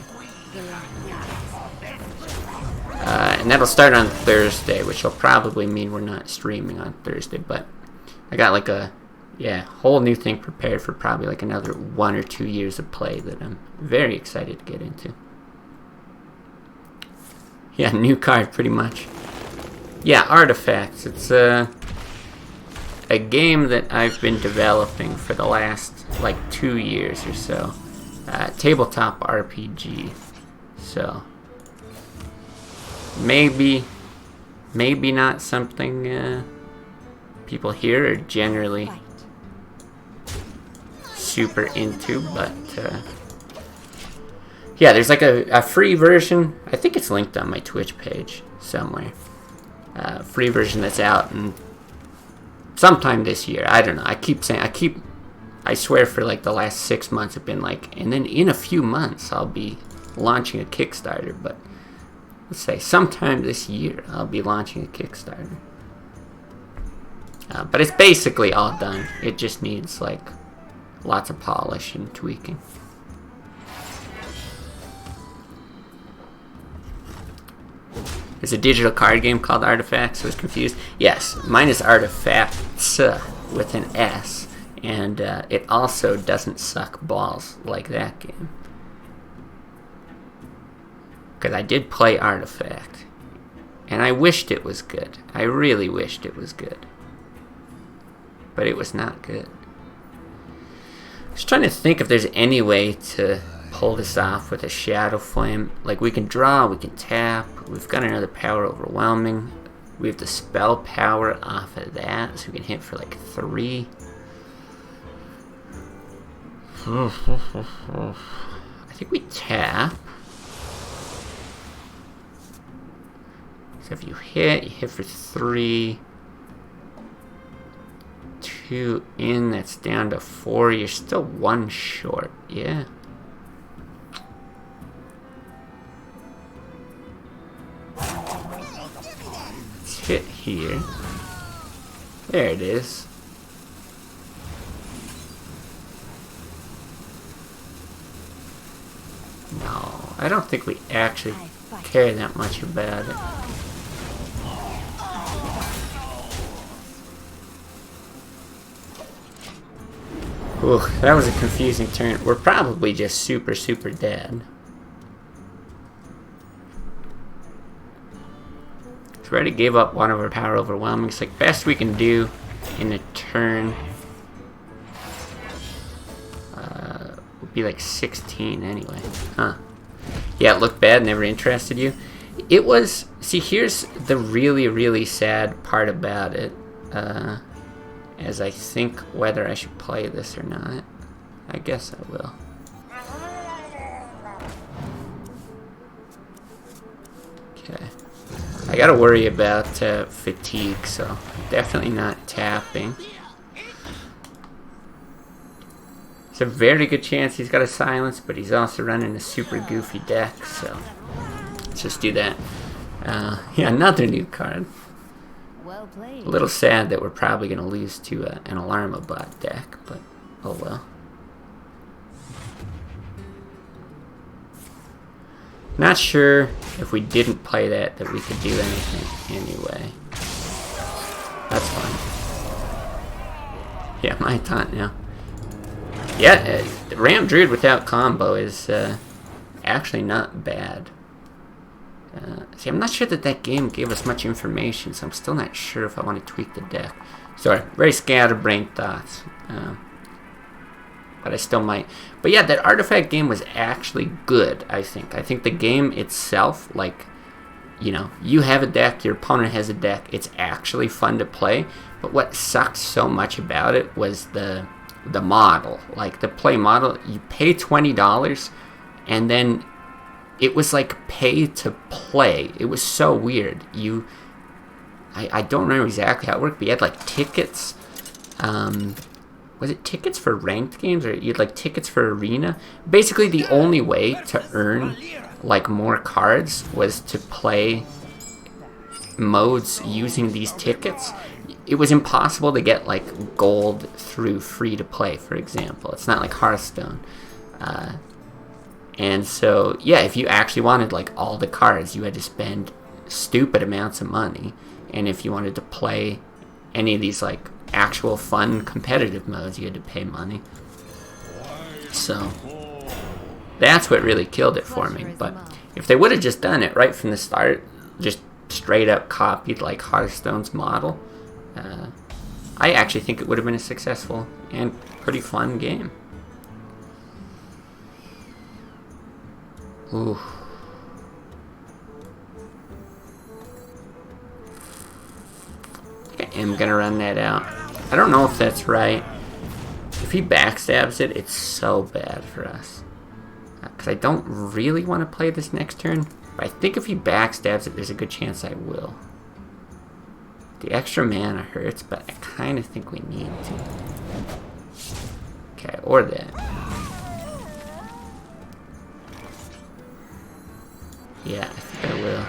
[SPEAKER 1] And that'll start on Thursday, which will probably mean we're not streaming on Thursday, but I got like a whole new thing prepared for probably like another 1 or 2 years of play that I'm very excited to get into. Yeah, new card pretty much. Yeah, Artifacts. It's a game that I've been developing for the last like 2 years or so. Tabletop RPG. So maybe not something people here are generally super into, but yeah, there's like a free version. I think it's linked on my Twitch page somewhere. Free version that's out and sometime this year. I don't know. I swear for like the last 6 months I've been like, and then in a few months I'll be launching a Kickstarter, but let's say sometime this year I'll be launching a Kickstarter. But it's basically all done. It just needs like lots of polish and tweaking. There's a digital card game called Artifacts. I was confused. Yes, mine is Artifacts with an S, and it also doesn't suck balls like that game. Because I did play Artifact, and I wished it was good. I really wished it was good. But it was not good. I was trying to think if there's any way to pull this off with a Shadow Flame. Like, we can draw, we can tap, we've got another Power Overwhelming. We have the spell power off of that, so we can hit for like 3. I think we tap. So if you hit for 3. 2 in, that's down to 4. You're still 1 short, yeah. Let's hit here. There it is. No, I don't think we actually care that much about it. Ooh, that was a confusing turn. We're probably just super dead. So we already gave up one of our Power Overwhelming. It's like best we can do in a turn. Would be like 16 anyway. Huh. Yeah, it looked bad, never interested you. It was, see, here's the really sad part about it. As I think whether I should play this or not. I guess I will. Okay. I gotta worry about fatigue, so definitely not tapping. It's a very good chance he's got a silence, but he's also running a super goofy deck, so let's just do that. Yeah, another new card.
[SPEAKER 3] Well played.
[SPEAKER 1] A little sad that we're probably going to lose to an Alarmabot deck, but oh well. Not sure if we didn't play that we could do anything anyway. That's fine. Yeah, my taunt now. Yeah, Ramp Druid without combo is actually not bad. See, I'm not sure that game gave us much information, so I'm still not sure if I want to tweak the deck. Sorry, very scatterbrained thoughts. But I still might. But yeah, that Artifact game was actually good, I think. I think the game itself, like, you know, you have a deck, your opponent has a deck, it's actually fun to play. But what sucked so much about it was the model. Like, the play model, you pay $20, and then it was like pay to play. It was so weird. I don't remember exactly how it worked, but you had like tickets. Was it tickets for ranked games, or you had like tickets for arena? Basically, the only way to earn like more cards was to play modes using these tickets. It was impossible to get like gold through free to play, for example. It's not like Hearthstone. And so, yeah, if you actually wanted like all the cards, you had to spend stupid amounts of money. And if you wanted to play any of these like actual fun competitive modes, you had to pay money. So that's what really killed it for me. But if they would have just done it right from the start, just straight up copied like Hearthstone's model, I actually think it would have been a successful and pretty fun game. Ooh. I am gonna run that out. I don't know if that's right. If he backstabs it, it's so bad for us. Because I don't really want to play this next turn. But I think if he backstabs it, there's a good chance I will. The extra mana hurts, but I kind of think we need to. Okay, or that. Yeah, I think I will.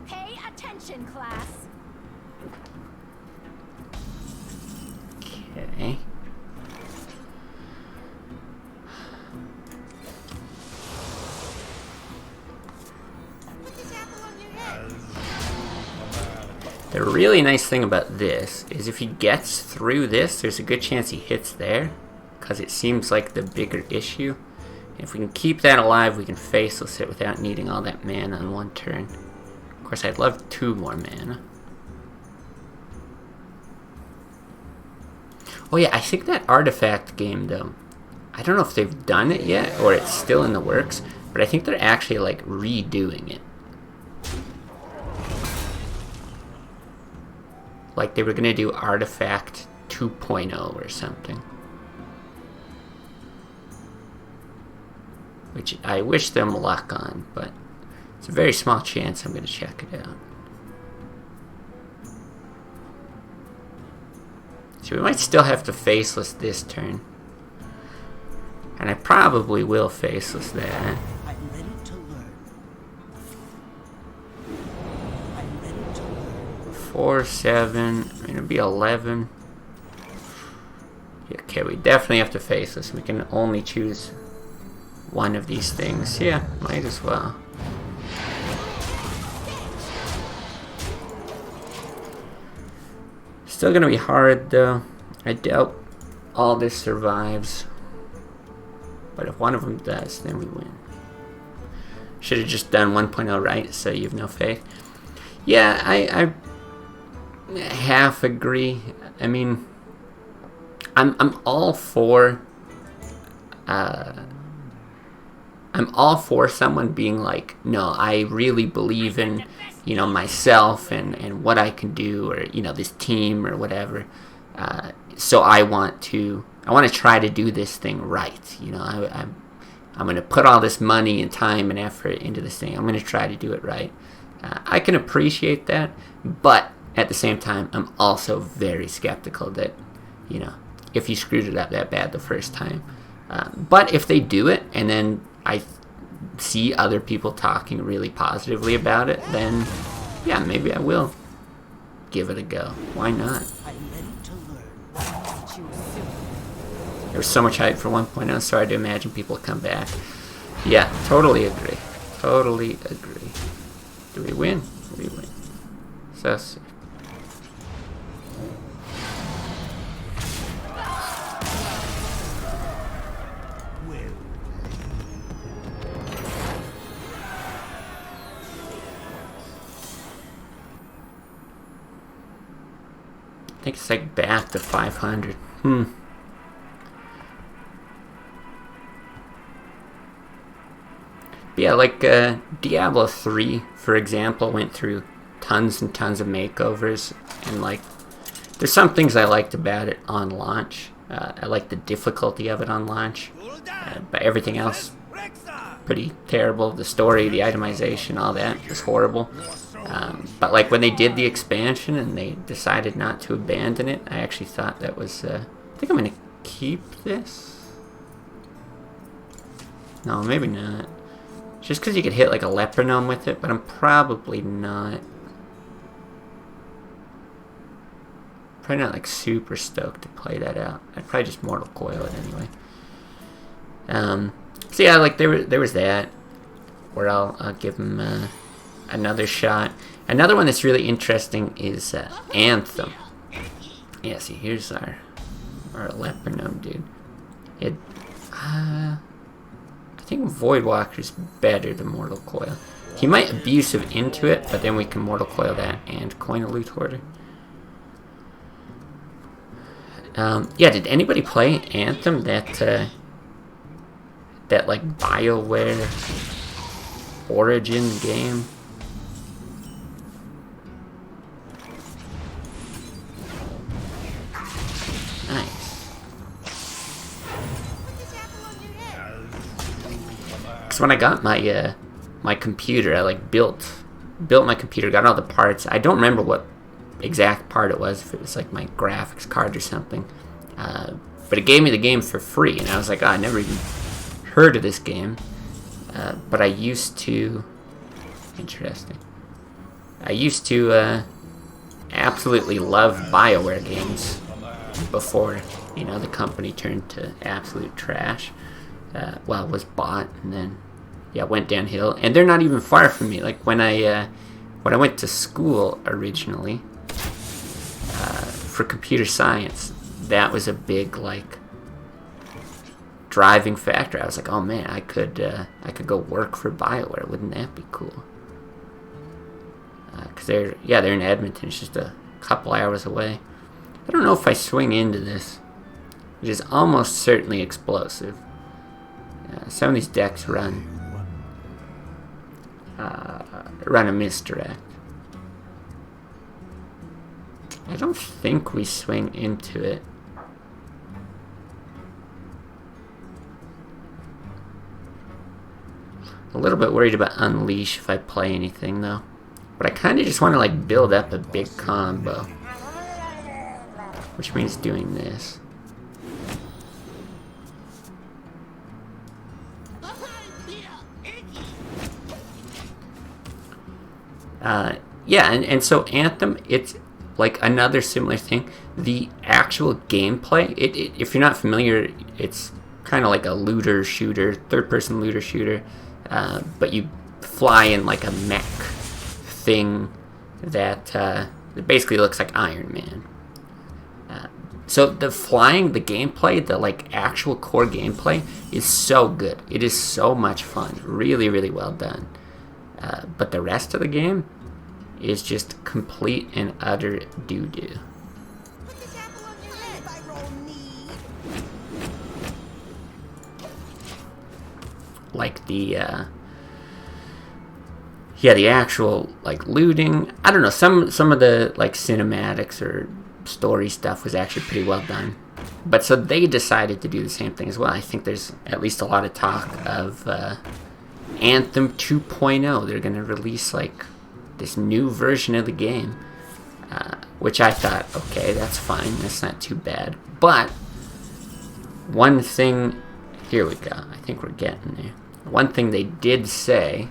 [SPEAKER 4] Pay attention, class.
[SPEAKER 1] Okay.
[SPEAKER 3] Put this apple on your head.
[SPEAKER 1] The really nice thing about this is if he gets through this, there's a good chance he hits there, because it seems like the bigger issue. And if we can keep that alive, we can faceless it without needing all that mana on one turn. Of course, I'd love 2 more mana. Oh yeah, I think that artifact game, though, I don't know if they've done it yet, or it's still in the works, but I think they're actually, like, redoing it. Like, they were gonna do Artifact 2.0 or something. Which I wish them luck on, but it's a very small chance I'm gonna check it out. So we might still have to faceless this turn. And I probably will faceless that.
[SPEAKER 5] I'm ready to learn. I'm ready to learn.
[SPEAKER 1] 4, 7, it'll be 11. Yeah, okay, we definitely have to faceless. We can only choose one of these things. Yeah, might as well. Still gonna be hard though. I doubt all this survives. But if one of them does, then we win. Should have just done 1.0 right, so you have no faith. Yeah, I half agree. I mean, I'm all for I'm all for someone being like, no, I really believe in, you know, myself and what I can do, or, you know, this team or whatever. So I want to try to do this thing right. You know, I'm going to put all this money and time and effort into this thing. I'm going to try to do it right. I can appreciate that, but at the same time, I'm also very skeptical that, you know, if you screwed it up that bad the first time. But if they do it, and then I see other people talking really positively about it, then, yeah, maybe I will give it a go. Why not?
[SPEAKER 5] I'm ready to learn. Choose soon.
[SPEAKER 1] There was so much hype for 1.0, so hard to imagine people come back. Yeah, totally agree. Totally agree. Do we win? We win. So sick. think it's like back to 500. Yeah, like Diablo 3, for example, went through tons and tons of makeovers, and like, there's some things I liked about it on launch. I liked the difficulty of it on launch, but everything else, pretty terrible. The story, the itemization, all that was horrible. But like when they did the expansion and they decided not to abandon it, I actually thought that was, I think I'm gonna keep this. No, maybe not. Just because you could hit like a leper gnome with it, but I'm probably not. Probably not like super stoked to play that out. I'd probably just Mortal Coil it anyway. So yeah, like there was that, where I'll give him another shot. Another one that's really interesting is Anthem. Yeah, see, here's our leper gnome dude. It, I think Voidwalker's better than Mortal Coil. He might abusive into it, but then we can Mortal Coil that and coin a loot hoarder. Yeah, did anybody play Anthem? That like BioWare Origin game? Nice. Because when I got my my computer, I like built my computer, got all the parts. I don't remember what exact part it was, if it was like my graphics card or something, but it gave me the game for free, and I was like, oh, I never even heard of this game, but I used to, interesting, I used to absolutely love BioWare games before, you know, the company turned to absolute trash. Well, it was bought, and then yeah, went downhill, and they're not even far from me. Like when I went to school originally, for computer science, that was a big like driving factor. I was like, oh man, I could go work for BioWare. Wouldn't that be cool? Because they're in Edmonton. It's just a couple hours away. I don't know if I swing into this, which is almost certainly explosive. Some of these decks run a misdirect. I don't think we swing into it. A little bit worried about Unleash if I play anything though. But I kind of just want to like build up a big combo, which means doing this. Yeah, and so Anthem, it's like another similar thing. The actual gameplay, if you're not familiar, it's kind of like a looter shooter, third-person looter shooter, but you fly in like a mech thing that basically looks like Iron Man. So the flying, the gameplay, the like actual core gameplay is so good. It is so much fun. Really, really well done. But the rest of the game is just complete and utter doo-doo. Like the actual like looting, I don't know, some of the like cinematics or story stuff was actually pretty well done. But so they decided to do the same thing as well. I think there's at least a lot of talk of Anthem 2.0. They're gonna release like this new version of the game, which I thought, okay, that's fine, that's not too bad. But one thing, here we go, I think we're getting there. One thing they did say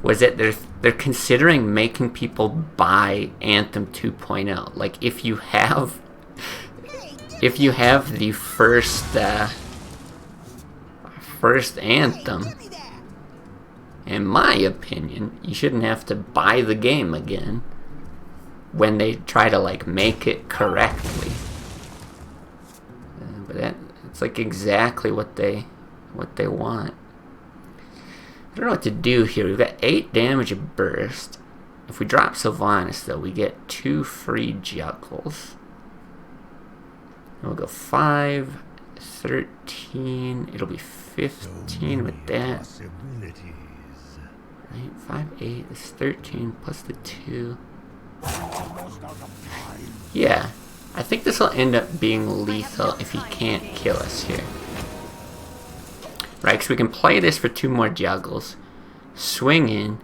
[SPEAKER 1] was that they're considering making people buy Anthem 2.0. Like if you have the first Anthem, in my opinion, you shouldn't have to buy the game again when they try to like make it correctly. But it's like exactly what they want. I don't know what to do here. We've got 8 damage a burst. If we drop Sylvanas, though, we get 2 free juggles. we'll go 5, 13. It'll be 15 with that.
[SPEAKER 2] Possibilities.
[SPEAKER 1] Right, 5, 8 is 13 plus the 2. Yeah, I think this will end up being lethal if he can't kill us here. Right, because we can play this for 2 more juggles, swing in,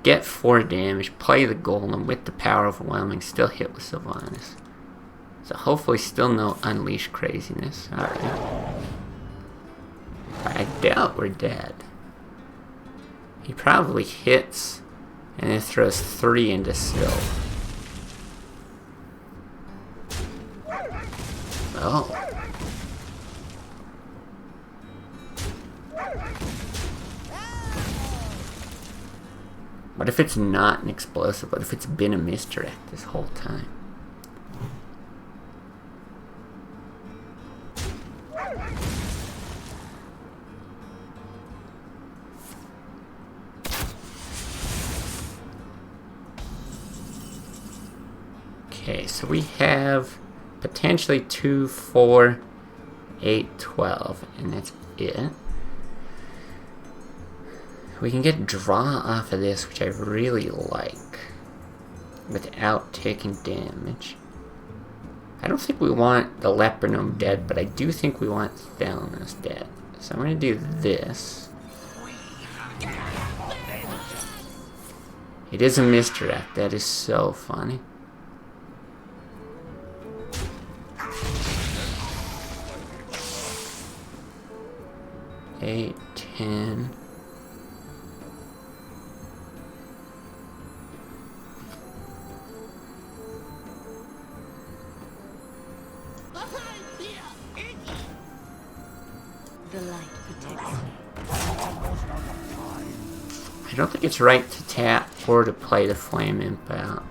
[SPEAKER 1] get 4 damage, play the golem with the power overwhelming, still hit with Sylvanas. So hopefully still no unleash craziness. Alright. I doubt we're dead. He probably hits and then throws 3 into Syl. Oh. What if it's not an explosive? What if it's been a misdirect this whole time? Okay, so we have potentially 2, 4, 8, 12, and that's it. We can get draw off of this, which I really like, without taking damage. I don't think we want the Leper Gnome dead, but I do think we want Thelanos dead. So I'm going to do this. It is a misdirect. That is so funny. 8, 10.
[SPEAKER 5] The light protects me.
[SPEAKER 1] I don't think it's right to tap or to play the Flame Imp out.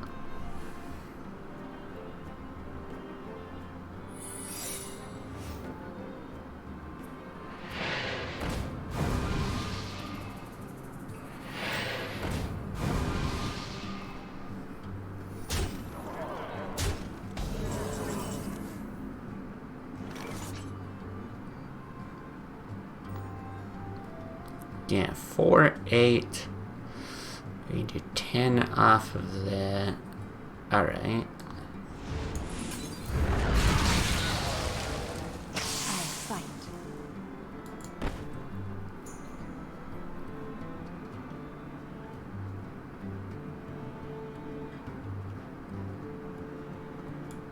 [SPEAKER 1] Yeah, 4, 8. We do 10 off of that. Alright.
[SPEAKER 5] I fight.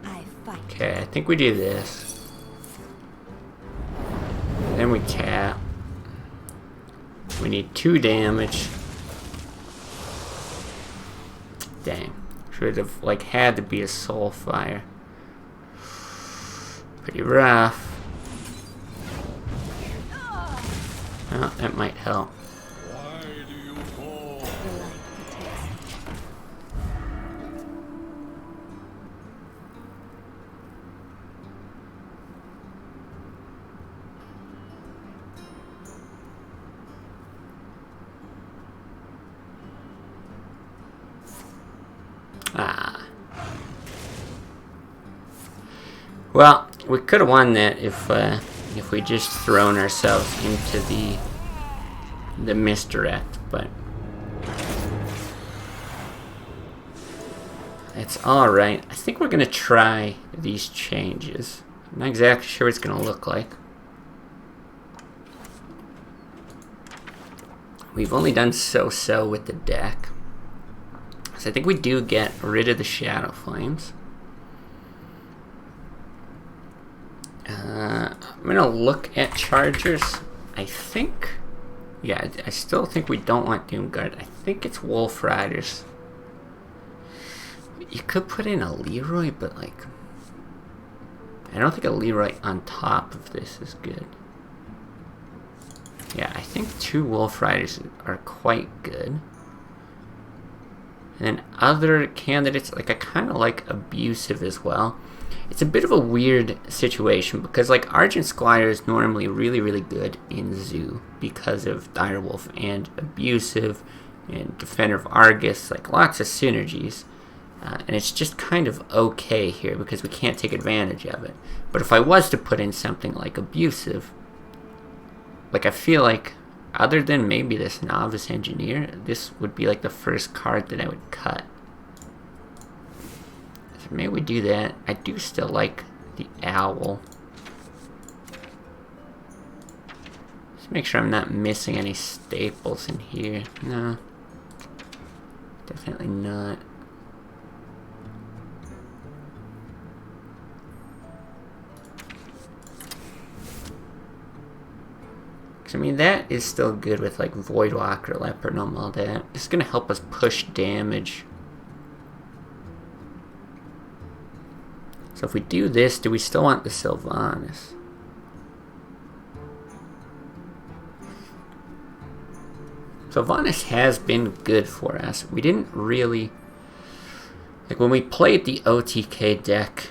[SPEAKER 5] I fight.
[SPEAKER 1] Okay, I think we do this. Then we tap. We need 2 damage. Dang. Should have, like, had to be a soul fire. Pretty rough. Oh, that might help.
[SPEAKER 2] Why do you call?
[SPEAKER 5] The light protects me.
[SPEAKER 1] Ah. Well, we could have won that if we just thrown ourselves into the misdirect, but it's all right. I think we're gonna try these changes. I'm not exactly sure what it's gonna look like. We've only done so-so with the deck. So I think we do get rid of the Shadow Flames. I'm gonna look at Chargers. I think, yeah, I still think we don't want Doomguard. I think it's Wolf Riders. You could put in a Leroy, but like, I don't think a Leroy on top of this is good. Yeah, I think 2 Wolf Riders are quite good. And then other candidates, like I kind of like Abusive as well. It's a bit of a weird situation because like Argent Squire is normally really, really good in Zoo because of Direwolf and Abusive and Defender of Argus, like lots of synergies. And it's just kind of okay here because we can't take advantage of it. But if I was to put in something like abusive, like I feel like other than maybe this novice engineer, this would be like the first card that I would cut. So maybe we do that. I do still like the owl. Just make sure I'm not missing any staples in here. No, definitely not. I mean, that is still good with like Voidwalker, Leopard, and all that. It's gonna help us push damage. So if we do this, do we still want the Sylvanas? Sylvanas has been good for us. We didn't really... Like when we played the OTK deck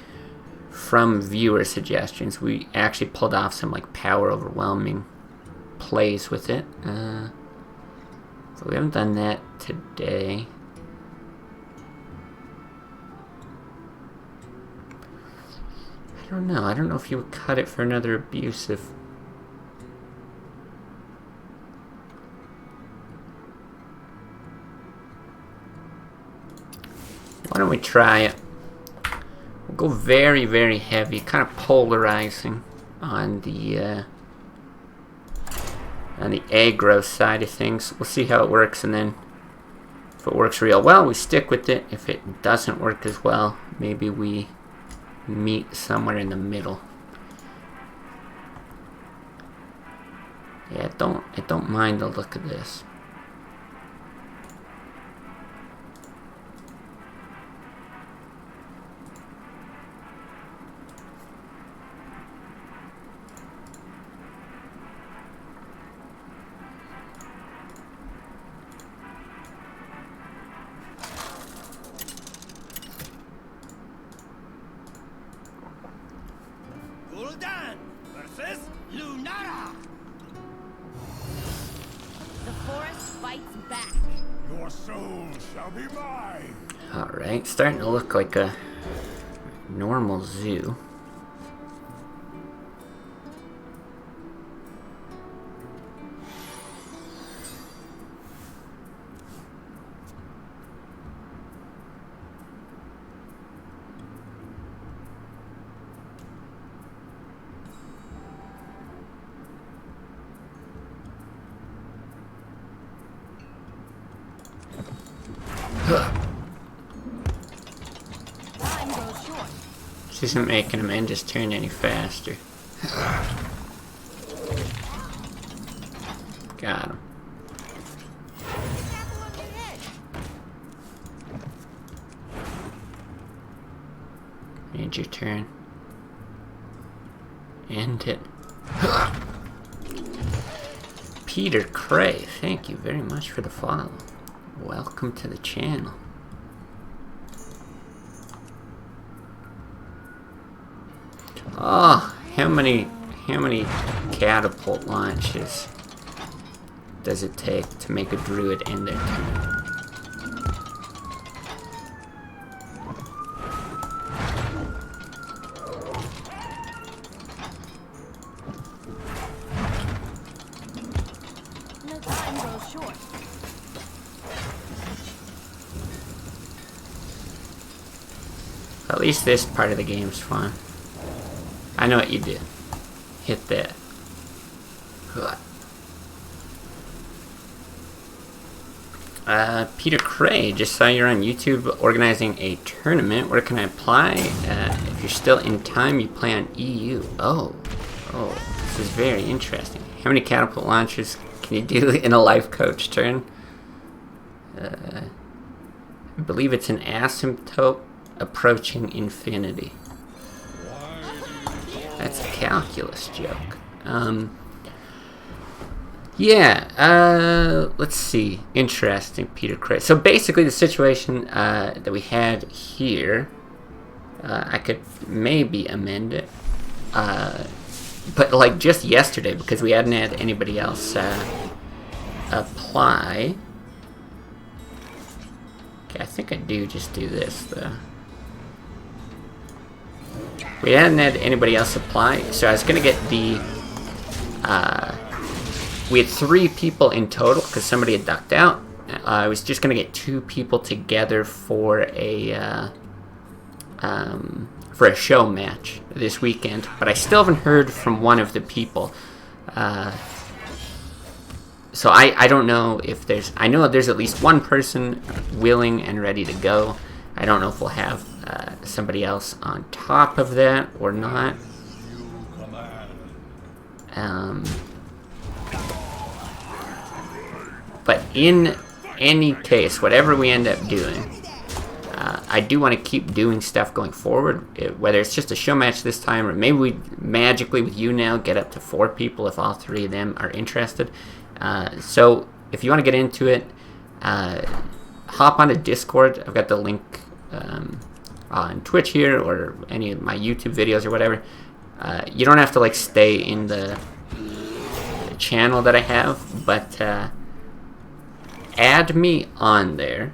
[SPEAKER 1] from viewer suggestions, we actually pulled off some like power overwhelming plays with it. So we haven't done that today. I don't know. I don't know if you would cut it for another abusive. Why don't we try it? We'll go very, very heavy, kind of polarizing on the aggro side of things. We'll see how it works, and then if it works real well, we stick with it. If it doesn't work as well, maybe we meet somewhere in the middle. Yeah, I don't mind the look of this.
[SPEAKER 3] Gul'dan versus Lunara.
[SPEAKER 4] The forest fights back.
[SPEAKER 2] Your soul shall be mine.
[SPEAKER 1] Alright, starting to look like a normal zoo.
[SPEAKER 4] Time goes short.
[SPEAKER 1] This isn't making him end his turn any faster. Got him.
[SPEAKER 3] Apple on your head.
[SPEAKER 1] End your turn. End it. Peter Cray, thank you very much for the follow. Welcome to the channel. Oh, how many catapult launches does it take to make a druid end their turn?
[SPEAKER 4] No time goes short.
[SPEAKER 1] At least this part of the game's fun. I know what you do. Hit that. Peter Cray, just saw you're on YouTube organizing a tournament. Where can I apply? If you're still in time, you play on EU. Oh, this is very interesting. How many catapult launches can you do in a life coach turn? I believe it's an asymptote approaching infinity. That's a calculus joke. Let's see. Interesting, Peter Cray. So basically the situation that we had here, I could maybe amend it. But like just yesterday, because we hadn't had anybody else apply. Okay, I think I do just do this, though. We hadn't had anybody else apply, so I was gonna get the, we had 3 people in total, because somebody had ducked out. I was just gonna get 2 people together for a show match this weekend, but I still haven't heard from one of the people. So I don't know if there's... I know there's at least one person willing and ready to go. I don't know if we'll have somebody else on top of that or not. But in any case, whatever we end up doing, I do want to keep doing stuff going forward, whether it's just a show match this time, or maybe we magically with you now get up to 4 people if all 3 of them are interested. So if you want to get into it, hop on a Discord. I've got the link on Twitch here, or any of my YouTube videos or whatever. You don't have to like stay in the channel that I have, but add me on there,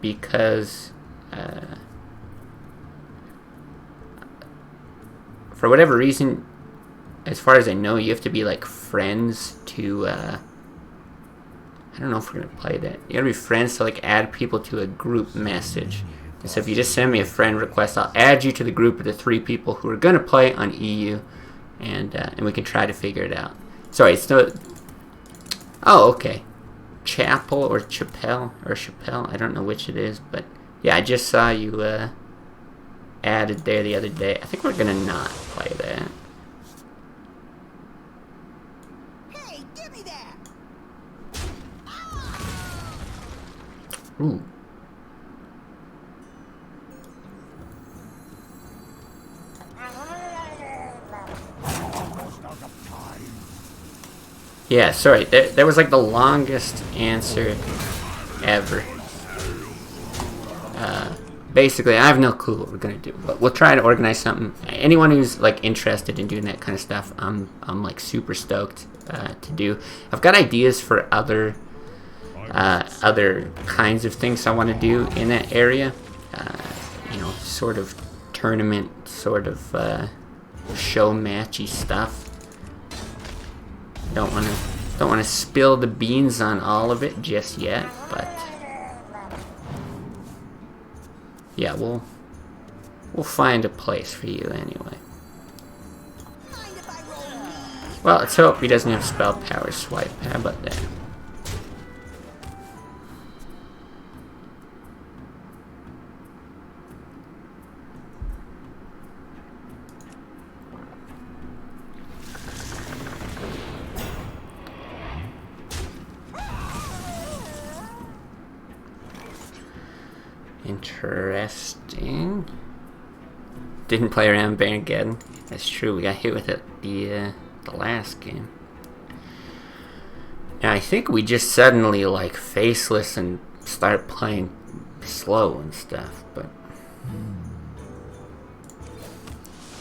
[SPEAKER 1] because for whatever reason, as far as I know, you have to be like friends to I don't know if we're gonna play that. You gotta be friends to like add people to a group message. And so if you just send me a friend request, I'll add you to the group of the 3 people who are gonna play on EU, and we can try to figure it out. Sorry, it's no... Oh, okay. Chapel or Chapel or Chappelle, I don't know which it is, but yeah, I just saw you added there the other day. I think we're gonna not play that.
[SPEAKER 3] Hey, give me that.
[SPEAKER 1] Ooh. Yeah, sorry. That was like the longest answer ever. Basically, I have no clue what we're gonna do, but we'll try to organize something. Anyone who's like interested in doing that kind of stuff, I'm like super stoked to do. I've got ideas for other kinds of things I want to do in that area. You know, sort of tournament, sort of show matchy stuff. Don't want to spill the beans on all of it just yet, but yeah, we'll find a place for you anyway. Well, let's hope he doesn't have spell power swipe. How about that? Interesting. Didn't play around Baron. That's true. We got hit with it the last game. Now I think we just suddenly like faceless and start playing slow and stuff. But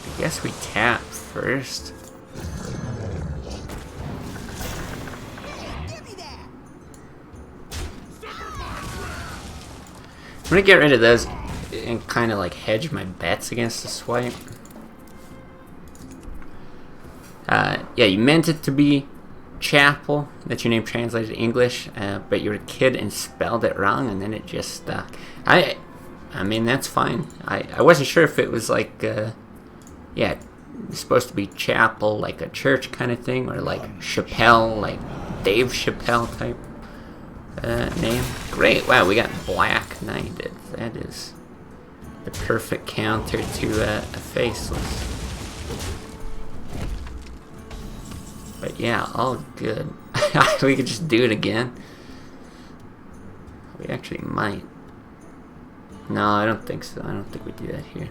[SPEAKER 1] I guess we tap first. I'm gonna get rid of those and kind of like hedge my bets against the swipe. Yeah, you meant it to be Chapel, that's your name translated to English, but you're a kid and spelled it wrong, and then it just stuck. I mean, that's fine. I wasn't sure if it was like, yeah, it's supposed to be Chapel, like a church kind of thing, or like Chappelle, like Dave Chappelle type name. Great, wow, we got Black Knighted. That is the perfect counter to a faceless. But yeah, all good. We could just do it again. We actually might. No, I don't think so. I don't think we do that here.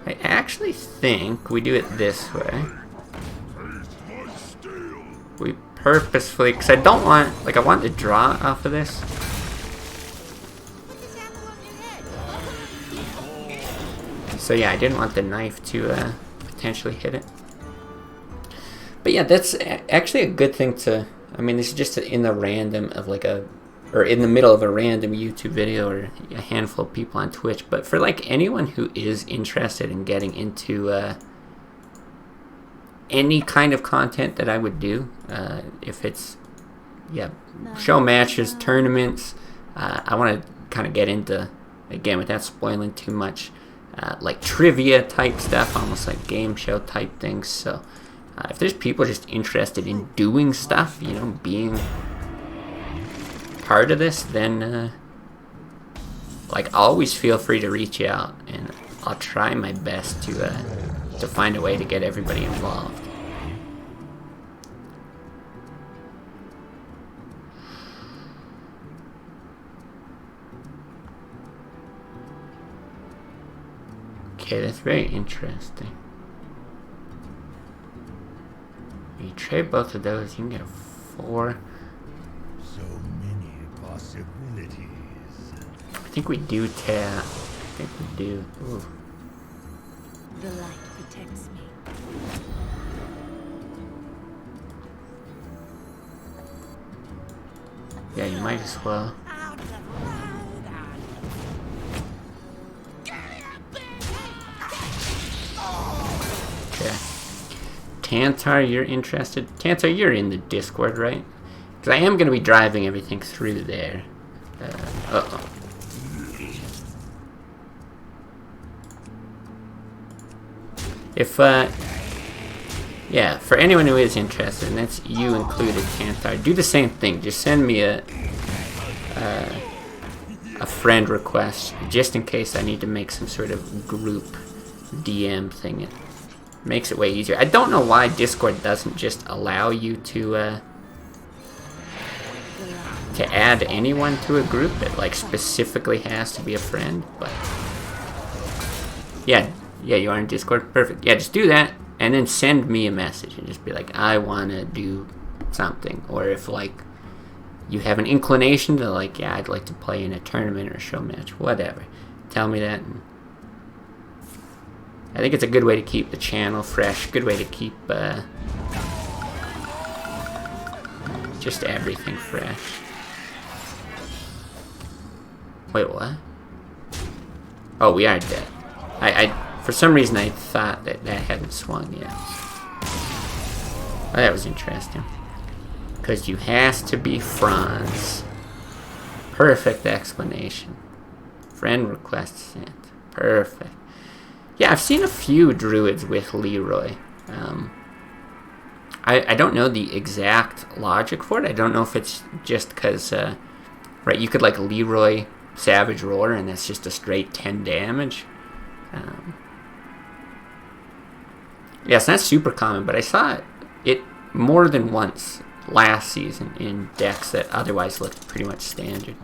[SPEAKER 1] I actually think we do it this way. We purposefully, because I don't want, like I want to draw off of this. So yeah, I didn't want the knife to potentially hit it. But yeah, that's actually a good thing to I mean, this is just in the random of like or in the middle of a random YouTube video or a handful of people on Twitch. But for like anyone who is interested in getting into any kind of content that I would do, if it's show matches, tournaments, I want to kind of get into, again, without spoiling too much, like trivia type stuff, almost like game show type things. So if there's people just interested in doing stuff, you know, being part of this, then like always feel free to reach out, and I'll try my best to find a way to get everybody involved. Okay, that's very interesting. You trade both of those, you can get 4.
[SPEAKER 2] So many possibilities.
[SPEAKER 1] I think we do tap. I think we do. Ooh.
[SPEAKER 5] The light protects me.
[SPEAKER 1] Yeah, you might as well. Okay. Tantar, you're interested? Tantar, you're in the Discord, right? Because I am going to be driving everything through there. Uh-oh. If, yeah, for anyone who is interested, and that's you included, Tantar, do the same thing. Just send me a friend request, just in case I need to make some sort of group DM thing. It makes it way easier. I don't know why Discord doesn't just allow you to add anyone to a group. It like specifically has to be a friend, but yeah, you are in Discord. Perfect. Yeah, just do that and then send me a message and just be like, I want to do something. Or if like you have an inclination to like, yeah, I'd like to play in a tournament or a show match, whatever, tell me that. And I think it's a good way to keep the channel fresh, good way to keep just everything fresh. Wait, what? Oh, we are dead. I for some reason I thought that hadn't swung yet. Oh, that was interesting. Because you has to be Franz. Perfect explanation. Friend request sent. Perfect. Yeah, I've seen a few druids with Leroy. I don't know the exact logic for it. I don't know if it's just because, right, you could like Leroy Savage Roar and that's just a straight 10 damage. Yeah, it's not super common, but I saw it more than once last season in decks that otherwise looked pretty much standard.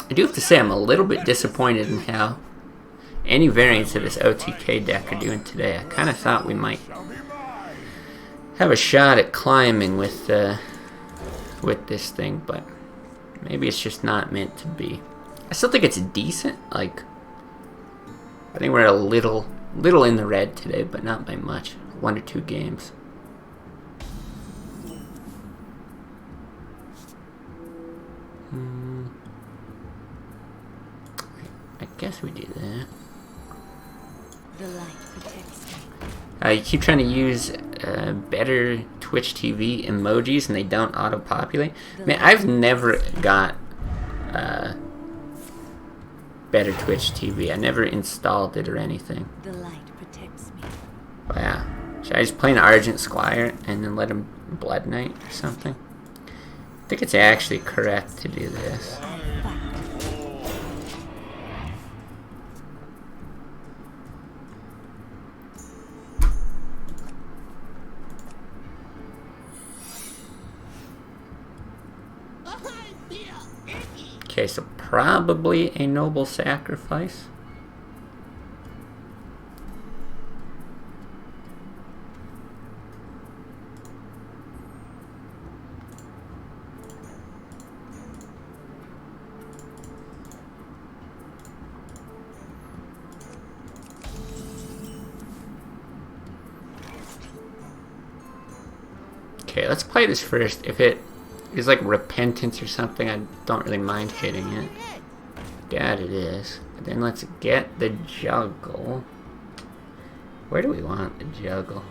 [SPEAKER 1] I do have to say I'm a little bit disappointed in how any variants of this OTK deck are doing today. I kind of thought we might have a shot at climbing with this thing, but maybe it's just not meant to be. I still think it's decent. Like, I think we're a little in the red today, but not by much. 1 or 2 games. I guess we do that.
[SPEAKER 5] The light protects me.
[SPEAKER 1] You keep trying to use better Twitch TV emojis and they don't auto-populate. Man, I've never got better Twitch TV. I never installed it or anything.
[SPEAKER 5] The light protects me.
[SPEAKER 1] Wow. Should I just play an Argent Squire and then let him Blood Knight or something? I think it's actually correct to do this. Okay, so probably a noble sacrifice. Okay, let's play this first. If it is like repentance or something, I don't really mind hitting it. That it is. But then let's get the juggle. Where do we want the juggle?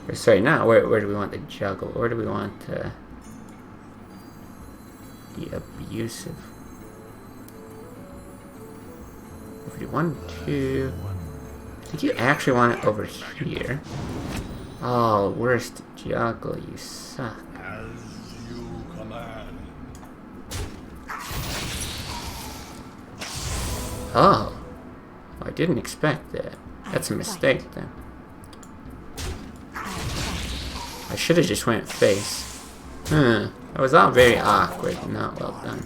[SPEAKER 1] Or, sorry, not where do we want the juggle? Where do we want the abusive? If we want to... Did you actually want it over here? Oh, worst juggle, you suck.
[SPEAKER 2] As you command.
[SPEAKER 1] Oh. I didn't expect that. That's a mistake then. I should have just went face. That was all very awkward and not well done.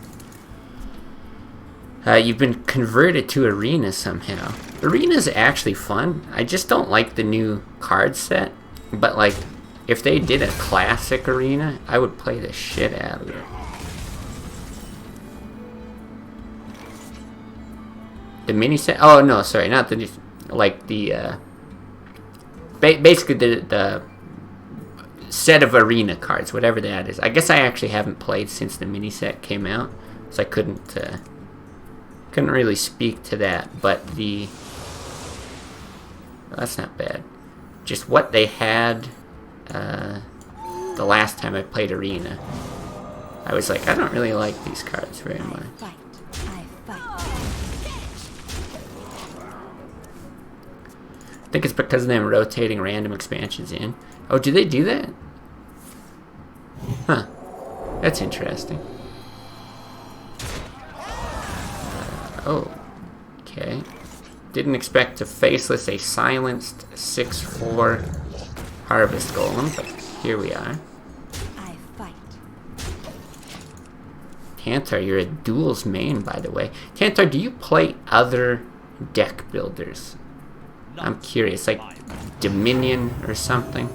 [SPEAKER 1] You've been converted to Arena somehow. Arena's actually fun. I just don't like the new card set. But like, if they did a classic Arena, I would play the shit out of it. The mini set? Oh no, sorry, not the like the basically the set of Arena cards, whatever that is. I guess I actually haven't played since the mini set came out, so I couldn't really speak to that. But well, that's not bad. Just what they had the last time I played Arena, I was like, I don't really like these cards very much. I think it's because of them rotating random expansions in. Oh, do they do that? Huh. That's interesting. Oh. Okay. Didn't expect to faceless a silenced 6/4 Harvest Golem, but here we are.
[SPEAKER 5] I fight.
[SPEAKER 1] Tantar, you're a duels main, by the way. Tantar, do you play other deck builders? I'm curious, like Dominion or something.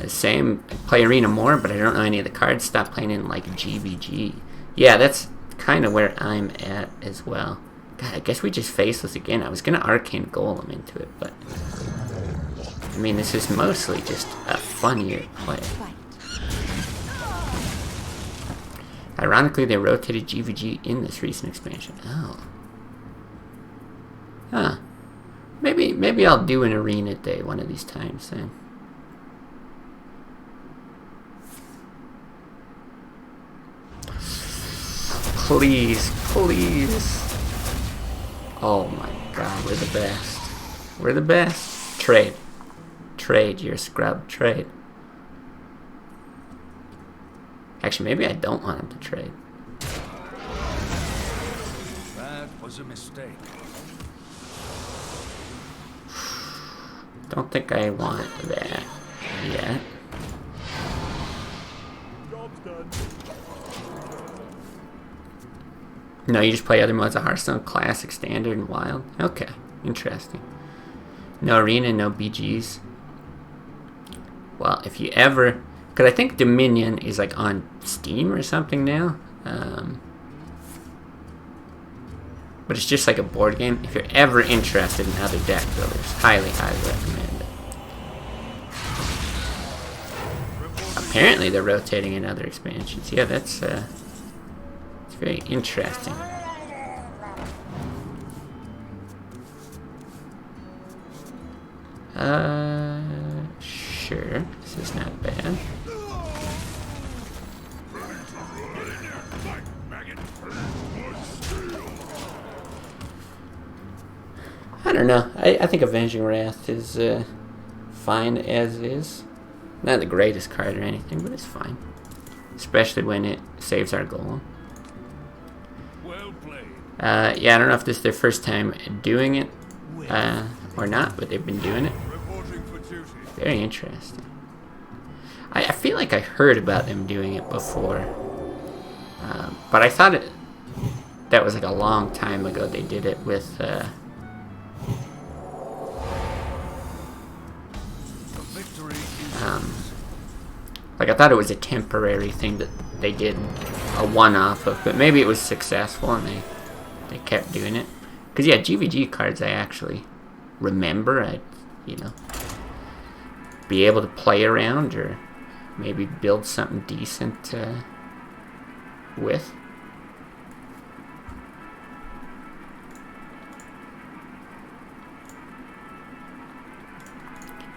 [SPEAKER 1] Same, I play Arena more, but I don't know any of the cards. Stop playing in like GBG. Yeah, that's kind of where I'm at as well. God, I guess we just faceless again. I was gonna Arcane Golem into it, but I mean, this is mostly just a funnier play. Ironically, they rotated GVG in this recent expansion. Oh. Huh. Maybe I'll do an Arena day one of these times then. Please, please. Oh my god, we're the best. We're the best. Trade. Trade, you're a scrub. Trade. Actually, maybe I don't want him to trade.
[SPEAKER 2] That was a mistake.
[SPEAKER 1] Don't think I want that yet.
[SPEAKER 2] Job's done.
[SPEAKER 1] No, you just play other modes of Hearthstone, Classic, Standard, and Wild? Okay, interesting. No Arena, no BGs. Well, if you ever... Because I think Dominion is like on Steam or something now. But it's just like a board game. If you're ever interested in other deck builders, highly, highly recommend it. Apparently they're rotating in other expansions. Yeah, that's it's very interesting. Sure. This is not bad. I don't know. I think Avenging Wrath is fine as is. Not the greatest card or anything, but it's fine. Especially when it saves our golem.
[SPEAKER 2] Well played.
[SPEAKER 1] Yeah, I don't know if this is their first time doing it or not, but they've been doing it.
[SPEAKER 2] Reporting for duty.
[SPEAKER 1] Very interesting. I feel like I heard about them doing it before. But I thought that was like a long time ago they did it with... like I thought it was a temporary thing that they did a one-off of, but maybe it was successful and they kept doing it. Because yeah, GVG cards I actually remember. I'd, you know, be able to play around or maybe build something decent with.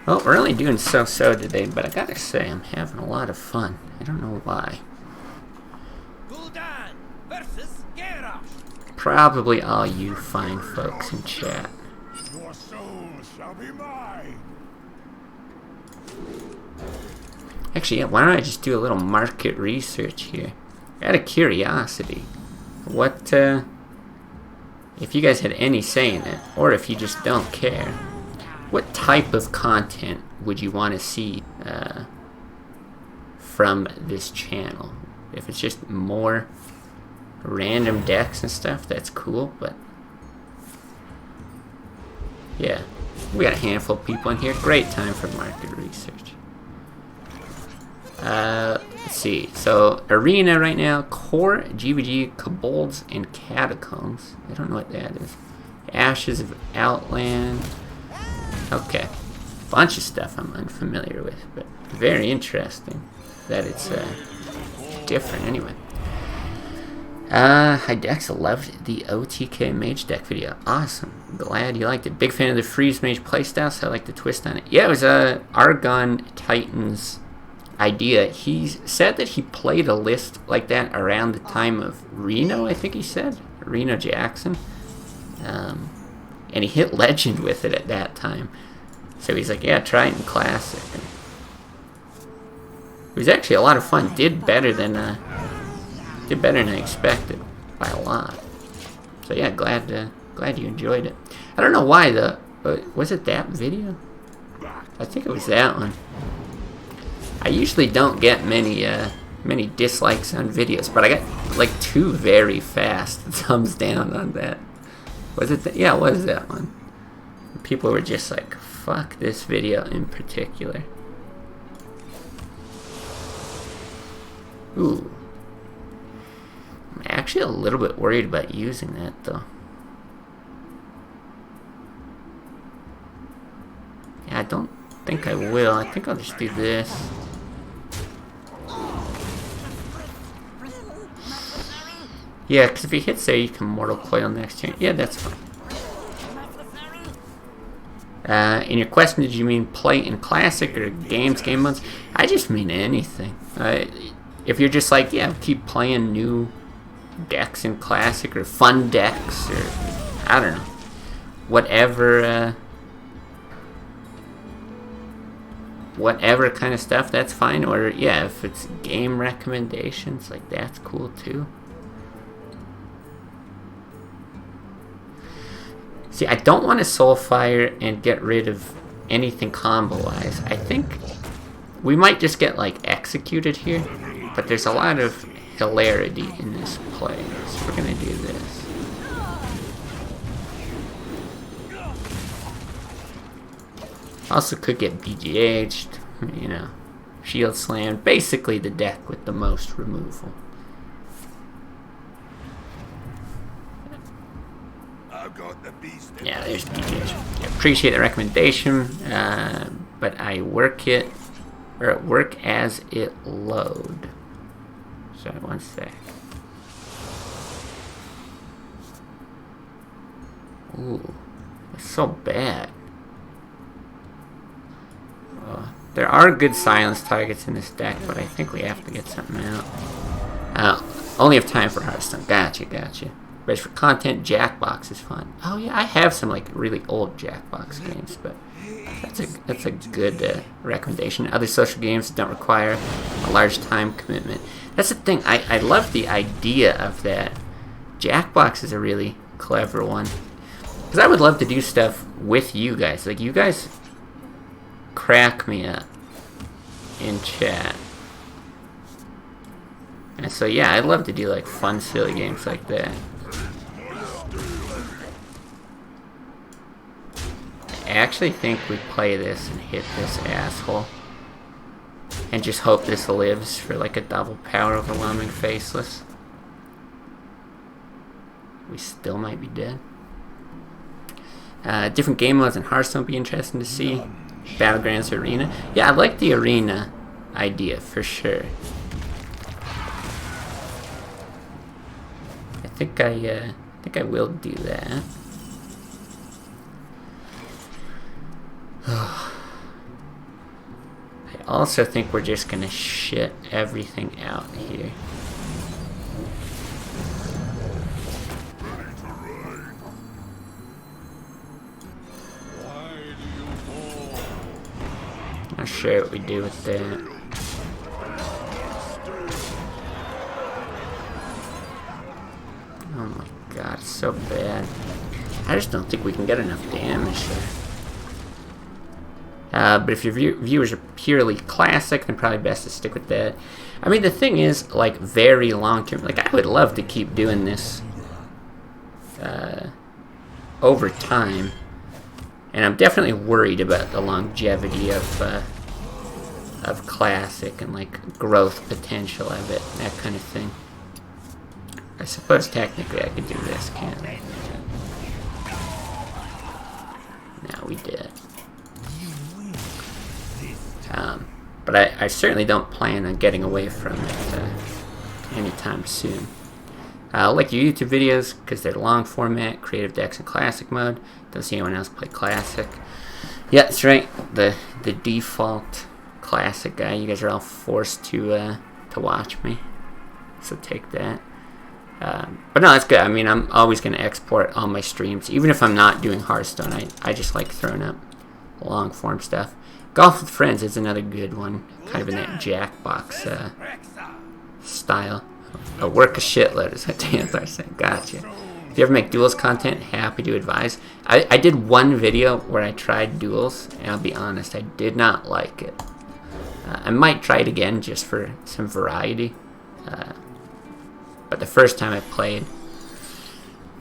[SPEAKER 1] Well, we're only doing so-so today, but I gotta say, I'm having a lot of fun. I don't know why.
[SPEAKER 3] Gul'dan versus Garrosh.
[SPEAKER 1] Probably all you fine folks in chat.
[SPEAKER 2] Your soul shall be mine.
[SPEAKER 1] Actually, yeah, why don't I just do a little market research here? Out of curiosity, what, if you guys had any say in it, or if you just don't care, what type of content would you want to see from this channel? If it's just more random decks and stuff, that's cool, but yeah, we got a handful of people in here. Great time for market research. Let's see. So, Arena right now, Core, GVG, Kobolds, and Catacombs. I don't know what that is. Ashes of Outland. Okay. Bunch of stuff I'm unfamiliar with, but very interesting that it's different anyway. Hydexa loved the OTK Mage deck video. Awesome. Glad you liked it. Big fan of the Freeze Mage playstyle, so I like the twist on it. Yeah, it was Argon Titan's idea. He said that he played a list like that around the time of Reno, I think he said. Reno Jackson. And he hit Legend with it at that time. So he's like, yeah, try it in Classic. And it was actually a lot of fun. Did better than I expected by a lot. So yeah, glad you enjoyed it. I don't know why though. Was it that video? I think it was that one. I usually don't get many dislikes on videos, but I got like 2 very fast thumbs down on that. Was it? Yeah, it was that one. People were just like, "Fuck this video in particular." Ooh. I'm actually a little bit worried about using that though. Yeah, I don't think I will. I think I'll just do this. Yeah, because if he hits there, you can Mortal Coil next turn. Yeah, that's fine. In your question, did you mean play in Classic or game modes? I just mean anything. If you're just like, yeah, keep playing new decks in Classic or fun decks or, I don't know, whatever kind of stuff, that's fine. Or, yeah, if it's game recommendations, like, that's cool too. See, I don't want to Soulfire and get rid of anything combo-wise. I think we might just get, like, executed here, but there's a lot of hilarity in this play, so we're gonna do this. Also could get BGH'd, you know, Shield Slammed, basically the deck with the most removal. Yeah, there's BGH. I appreciate the recommendation, but I work as it load. Sorry, one sec. Ooh, it's so bad. There are good silence targets in this deck, but I think we have to get something out. Only have time for Hearthstone. Gotcha. But for content, Jackbox is fun. Oh yeah, I have some like really old Jackbox games, but that's a good recommendation. Other social games don't require a large time commitment. That's the thing. I love the idea of that. Jackbox is a really clever one. Because I would love to do stuff with you guys. Like, you guys crack me up in chat. And so, yeah, I'd love to do, like, fun, silly games like that. I actually think we play this and hit this asshole. And just hope this lives for, like, a double power overwhelming faceless. We still might be dead. Different game modes in Hearthstone would be interesting to see. Battlegrounds Arena. Yeah, I like the Arena idea for sure. I think I will do that. I also think we're just gonna shit everything out here. Not sure what we do with that. Oh my god, it's so bad. I just don't think we can get enough damage there. But if your viewers are purely classic, then probably best to stick with that. I mean, the thing is, like, very long term. Like, I would love to keep doing this over time. And I'm definitely worried about the longevity of classic and, like, growth potential of it, that kind of thing. I suppose technically I could do this, can't I? No, we did. But I certainly don't plan on getting away from it anytime soon. I like your YouTube videos because they're long format, creative decks, and classic mode. Don't see anyone else play classic. Yeah, that's right. The default classic guy. You guys are all forced to watch me, so take that. But no, that's good. I mean, I'm always going to export all my streams, even if I'm not doing Hearthstone. I just like throwing up long form stuff. Golf with Friends is another good one, kind of in that Jackbox style. A work a shitload is what Tanthar said. Gotcha. If you ever make duels content, happy to advise. I did one video where I tried duels, and I'll be honest, I did not like it. I might try it again just for some variety. But the first time I played,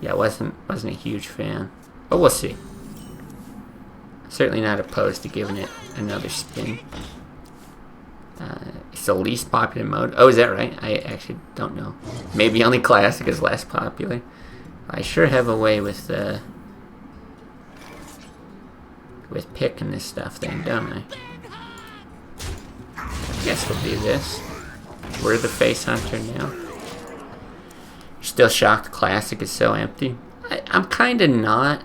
[SPEAKER 1] yeah, I wasn't a huge fan. But we'll see. Certainly not opposed to giving it another spin. It's the least popular mode. Oh, is that right? I actually don't know. Maybe only classic is less popular. I sure have a way with picking this stuff then, don't I? Guess we'll do this. We're the face hunter now. Still shocked classic is so empty. I'm kind of not.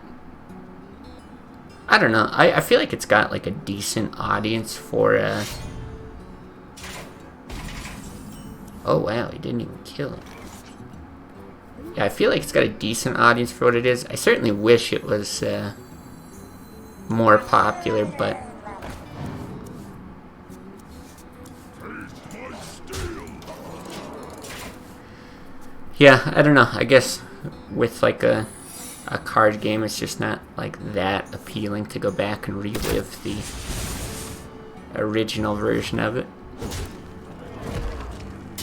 [SPEAKER 1] I don't know. I feel like it's got like a decent audience for oh wow, he didn't even kill him. Yeah, I feel like it's got a decent audience for what it is. I certainly wish it was more popular, but yeah, I don't know. I guess with like a card game, it's just not like that appealing to go back and relive the original version of it.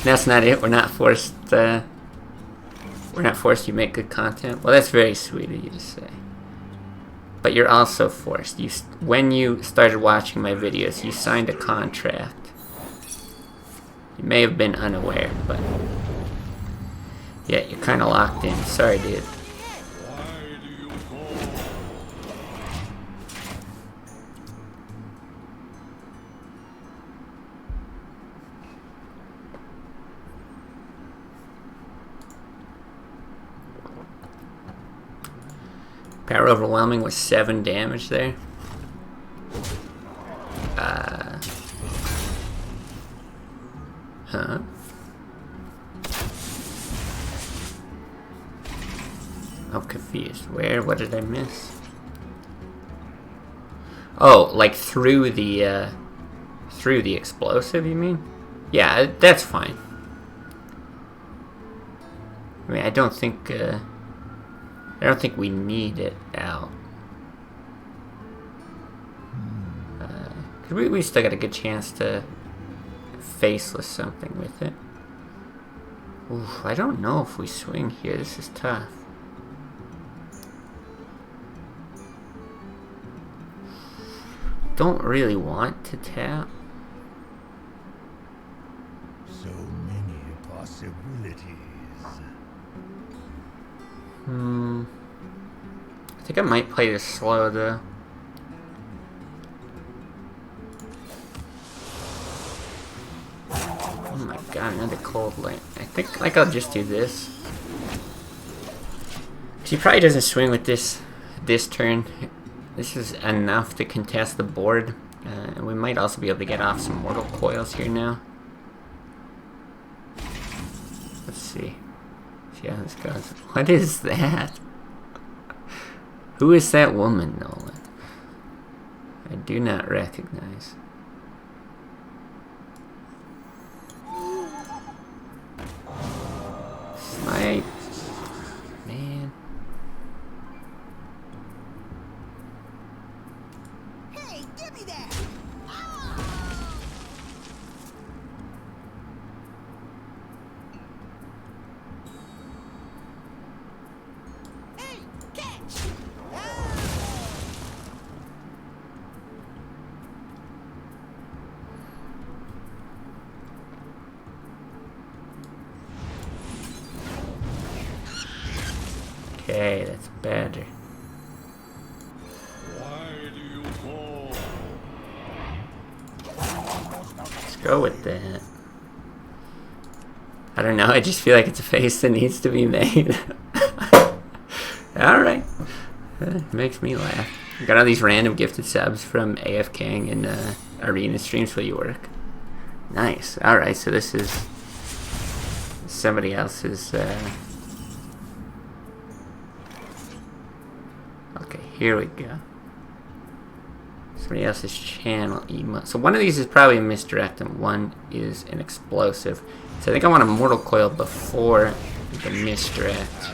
[SPEAKER 1] That's not it. We're not forced to make good content. Well, that's very sweet of you to say. But you're also forced. When you started watching my videos, you signed a contract. You may have been unaware, but yeah, you're kind of locked in. Sorry, dude. Power overwhelming was 7 damage there. Huh? I'm confused. Where? What did I miss? Oh, like through the explosive, you mean? Yeah, that's fine. I mean, I don't think we need it out. We still got a good chance to faceless something with it. Oof, I don't know if we swing here. This is tough. Don't really want to tap.
[SPEAKER 2] So many possibilities.
[SPEAKER 1] I think I might play this slow though. Oh my god, another cold light. I think like I'll just do this. He probably doesn't swing with this turn. This is enough to contest the board. And we might also be able to get off some mortal coils here now. Let's see. See how this goes. What is that? Who is that woman, Nolan? I do not recognize. Snipe. Man.
[SPEAKER 3] Hey, give me that! Hey, catch!
[SPEAKER 1] Okay, that's better.
[SPEAKER 2] Why do you fall?
[SPEAKER 1] Let's go with that. I don't know, I just feel like it's a face that needs to be made. Alright. Makes me laugh. Got all these random gifted subs from AFKing and arena streams. Will you work? Nice. Alright, so this is somebody else's okay, here we go. Somebody else's channel emo. So one of these is probably a misdirect and one is an explosive. So I think I want a mortal coil before the misdirect.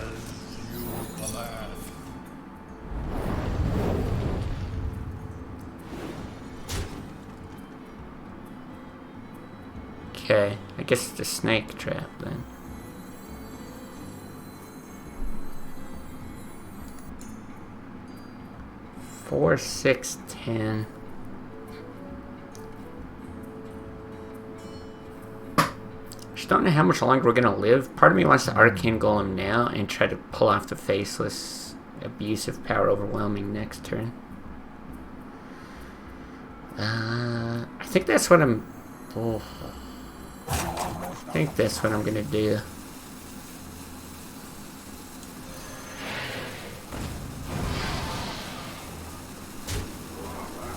[SPEAKER 1] Okay, I guess it's a snake trap then. Four, 6, 10. Just don't know how much longer we're gonna live. Part of me wants to arcane golem now and try to pull off the faceless abusive power overwhelming next turn. I think that's what I'm. Oh, I think that's what I'm gonna do.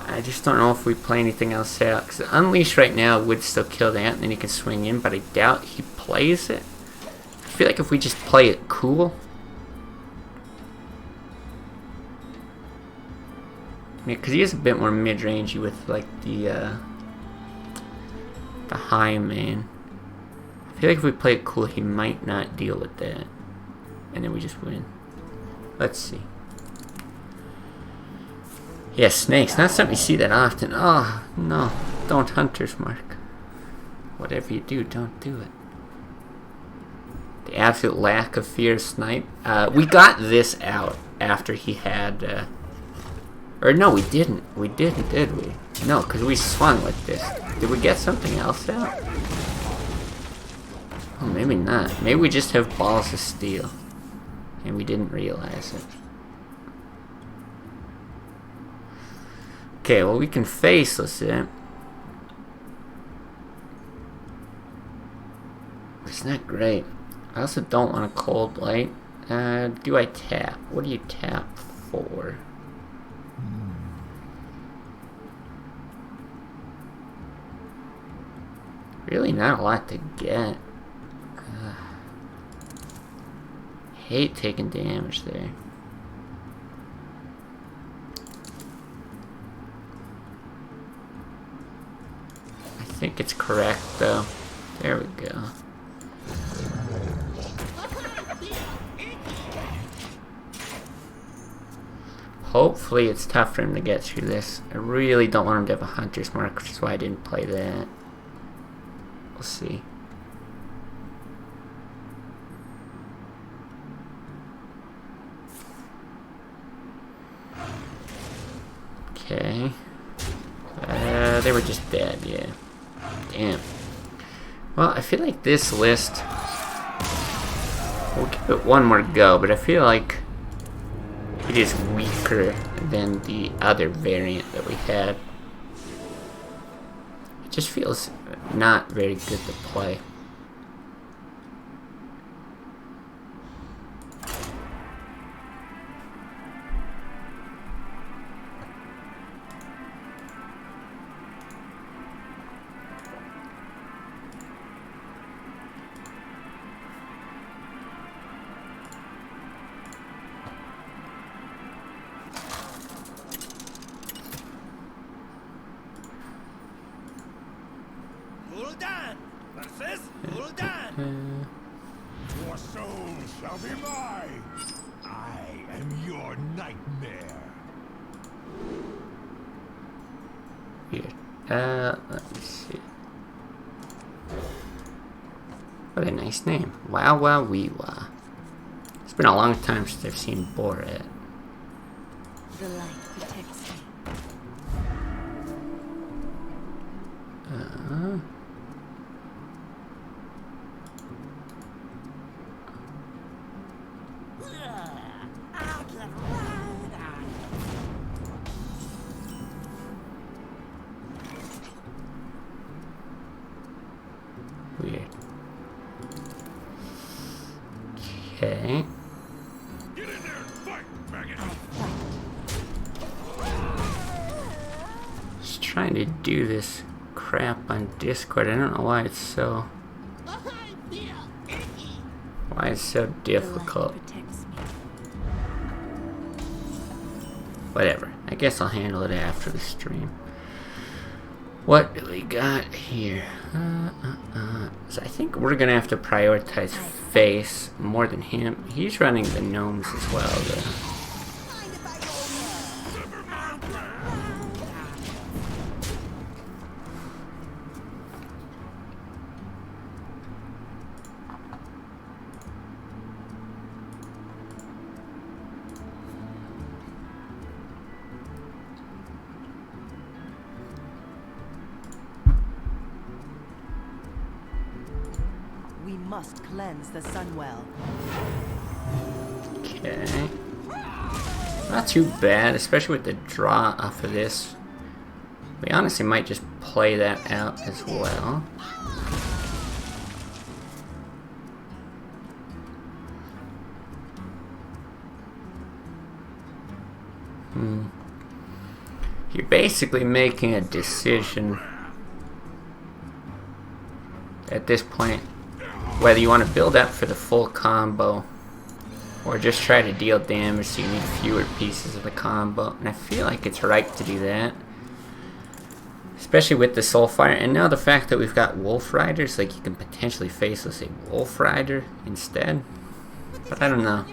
[SPEAKER 1] I just don't know if we play anything else out. Because Unleash right now would still kill that, and then he can swing in, but I doubt he plays it. I feel like if we just play it cool. Yeah, because he is a bit more mid-rangey with like the high man. I feel like if we play it cool, he might not deal with that. And then we just win. Let's see. Yeah, snakes. Not something you see that often. Oh, no. Don't Hunter's Mark. Whatever you do, don't do it. The absolute lack of fear of snipe. We got this out after he had... or no, we didn't. We didn't, did we? No, because we swung with this. Did we get something else out? Oh, maybe not. Maybe we just have balls of steel. And we didn't realize it. Okay, well we can faceless it. It's not great. I also don't want a cold light. Do I tap? What do you tap for? Really not a lot to get. Hate taking damage there. I think it's correct though. There we go. Hopefully it's tough for him to get through this. I really don't want him to have a Hunter's Mark, which is why I didn't play that. We'll see. Okay. They were just dead, yeah. Damn. Well, I feel like this list... We'll give it one more go, but I feel like... It is weaker than the other variant that we had. It just feels not very good to play.
[SPEAKER 2] Gul'dan versus Gul'dan. Your soul shall be mine. I am your nightmare.
[SPEAKER 1] Weird. Let me see. What a nice name. Wow wow wee wah. It's been a long time since I've seen Borat.
[SPEAKER 5] The light protects me.
[SPEAKER 1] Weird. Okay.
[SPEAKER 2] Get in there and fight, maggot.
[SPEAKER 1] Just trying to do this crap on Discord. I don't know why it's so difficult.
[SPEAKER 5] The light protects me.
[SPEAKER 1] Whatever. I guess I'll handle it after the stream. What do we got here? So I think we're gonna have to prioritize Face more than him. He's running the gnomes as well, though.
[SPEAKER 5] We must cleanse the Sunwell.
[SPEAKER 1] Okay. Not too bad, especially with the draw off of this. We honestly might just play that out as well. You're basically making a decision at this point whether you want to build up for the full combo or just try to deal damage so you need fewer pieces of the combo. And I feel like it's right to do that, especially with the Soulfire. And now the fact that we've got Wolf Riders, like you can potentially face, let's say, Wolf Rider instead. But I don't know.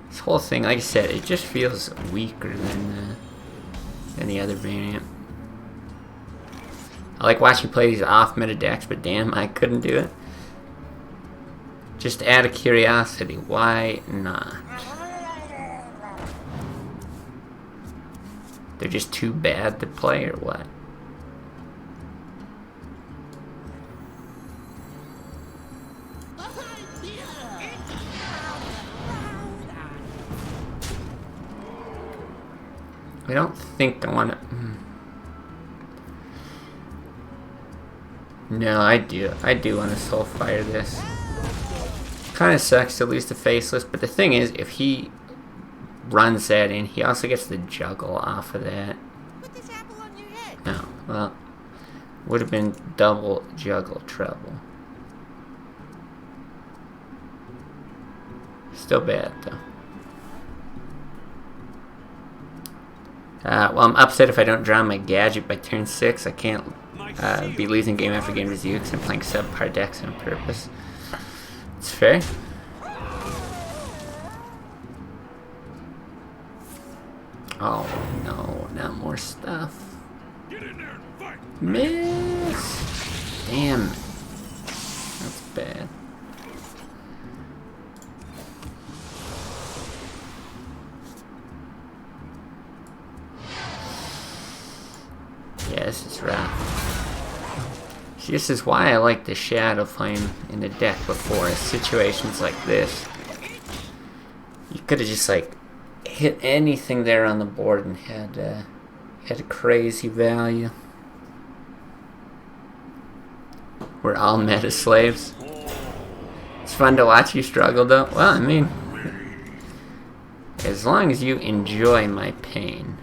[SPEAKER 1] This whole thing, like I said, it just feels weaker than the other variant. I like watching play these off-meta decks, but damn, I couldn't do it. Just out of curiosity, why not? They're just too bad to play, or what? I don't think I want to... No, I do want to Soulfire this. Kind of sucks to lose the Faceless, but the thing is, if he runs that in, he also gets the Juggle off of that.
[SPEAKER 3] Put this apple on your head.
[SPEAKER 1] No, well, would have been double Juggle trouble. Still bad, though. Well, I'm upset if I don't draw my gadget by turn 6. I can't be losing game after game to Zoo because I'm playing subpar decks on purpose. It's fair. Oh no, not more stuff.
[SPEAKER 2] Get in there and fight.
[SPEAKER 1] Miss! Damn it. That's bad. Yeah, this is rough. See, this is why I like the Shadow Flame in the deck before. Situations like this, you could have just like hit anything there on the board and had a crazy value. We're all meta slaves. It's fun to watch you struggle, though. Well, I mean, as long as you enjoy my pain,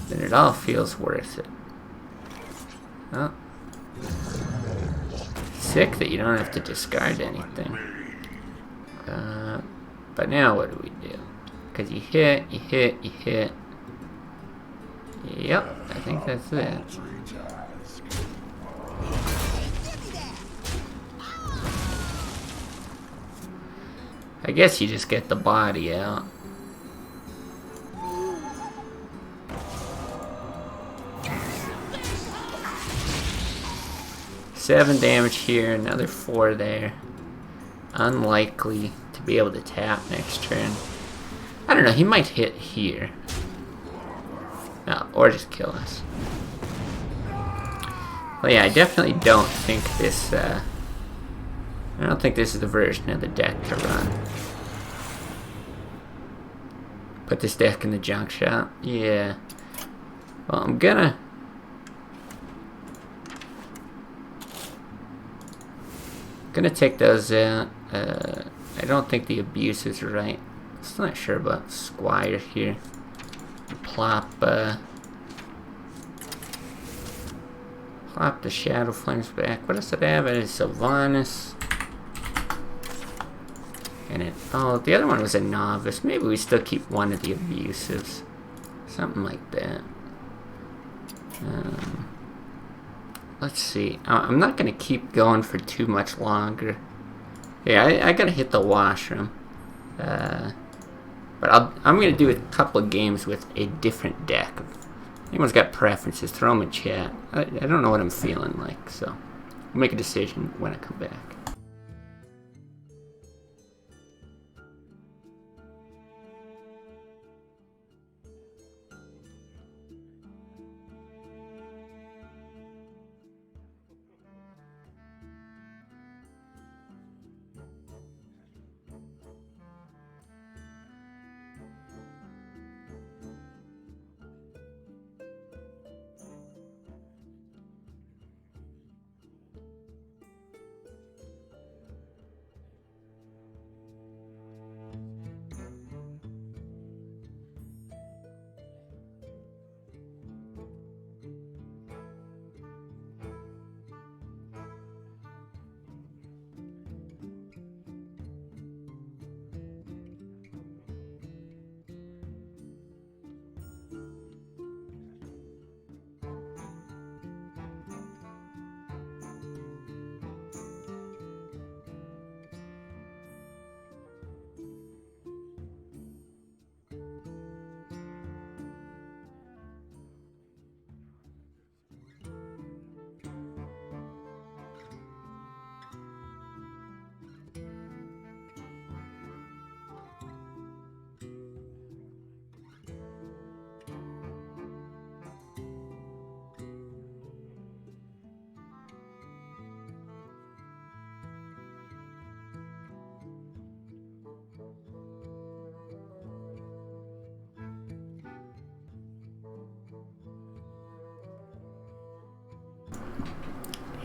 [SPEAKER 1] then it all feels worth it. Oh. Sick that you don't have to discard anything. But now what do we do? Because you hit, you hit, you hit. Yep, I think that's it. I guess you just get the body out. Seven damage here, another 4 there. Unlikely to be able to tap next turn. I don't know, he might hit here. No, or just kill us. Well, yeah, I definitely don't think this, I don't think this is the version of the deck to run. Put this deck in the junk shop? Yeah. Well, I'm gonna take those out. I don't think the abuse is right. Still not sure about Squire here. Plop the Shadow Flames back. What does it have? It is Sylvanas. And it, oh, the other one was a Novice. Maybe we still keep one of the abusives. Something like that. Let's see. I'm not going to keep going for too much longer. Yeah, I got to hit the washroom. But I'm going to do a couple of games with a different deck. If anyone's got preferences, throw them in chat. I don't know what I'm feeling like, so I'll make a decision when I come back.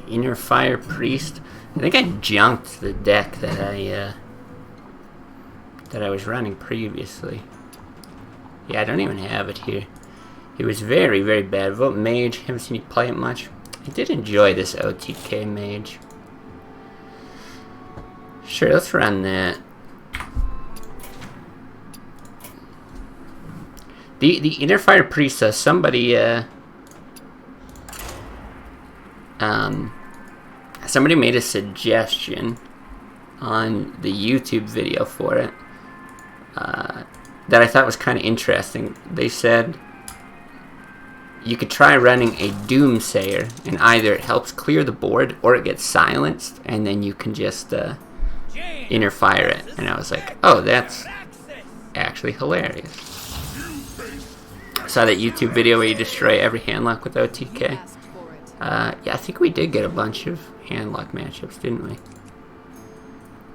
[SPEAKER 1] Inner Fire Priest. I think I junked the deck that I was running previously. Yeah, I don't even have it here. It was very, very bad. Vote Mage. Haven't seen you play it much. I did enjoy this OTK Mage. Sure, let's run that. The Inner Fire Priest, somebody made a suggestion on the YouTube video for it that I thought was kind of interesting. They said you could try running a Doomsayer, and either it helps clear the board or it gets silenced, and then you can just Inner Fire it. And I was like, oh, that's actually hilarious. I saw that YouTube video where you destroy every handlock with OTK. Yeah, I think we did get a bunch of handlock matchups, didn't we?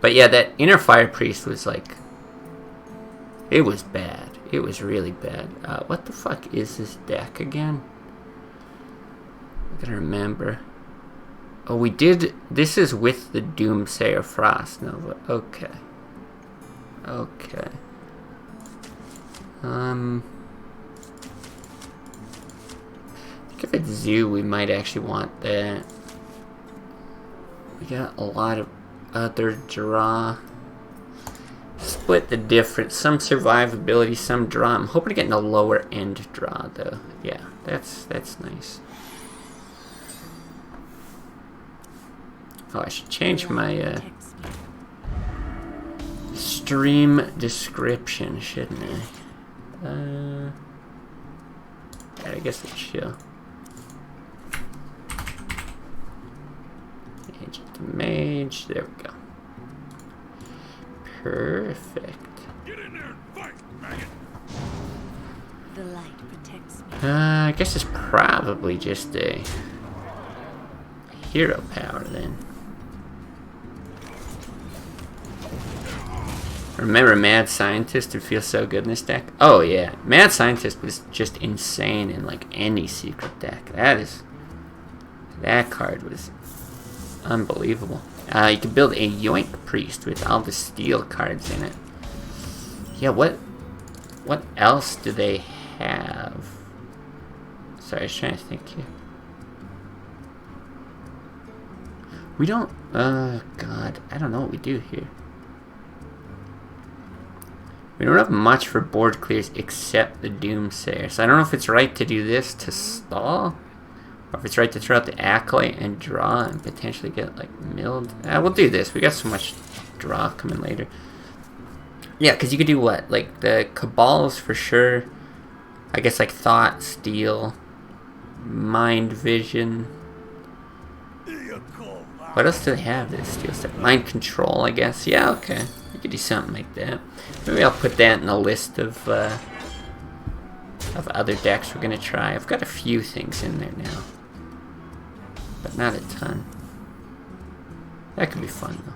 [SPEAKER 1] But yeah, that Inner Fire Priest was like It was bad. It was really bad. What the fuck is this deck again? I gotta remember. Oh, we did... This is with the Doomsayer Frost Nova. Okay. Okay. I think if it's Zoo, we might actually want that. We got a lot of other draw. Split the difference. Some survivability, some draw. I'm hoping to get in a lower end draw, though. Yeah, that's nice. Oh, I should change my stream description, shouldn't I? I guess it's chill. Agent to Mage. There we go. Perfect.
[SPEAKER 2] Get in there and fight, maggot.
[SPEAKER 5] The light protects me.
[SPEAKER 1] I guess it's probably just a hero power then. Remember Mad Scientist? It feels so good in this deck. Oh yeah, Mad Scientist was just insane in like any secret deck. That card was unbelievable. You can build a Yoink Priest with all the steel cards in it. Yeah, what else do they have? Sorry, I was trying to think here. We don't... God, I don't know what we do here. We don't have much for board clears except the Doomsayer. So I don't know if it's right to do this to stall, or if it's right to throw out the Acolyte and draw and potentially get like milled. We'll do this. We got so much draw coming later. Yeah, because you could do what? Like the Cabals for sure. I guess like Thought, Steal, Mind Vision. What else do they have that steal stuff? Mind Control, I guess. Yeah, okay. We could do something like that. Maybe I'll put that in a list of other decks we're gonna try. I've got a few things in there now, but not a ton. That could be fun though.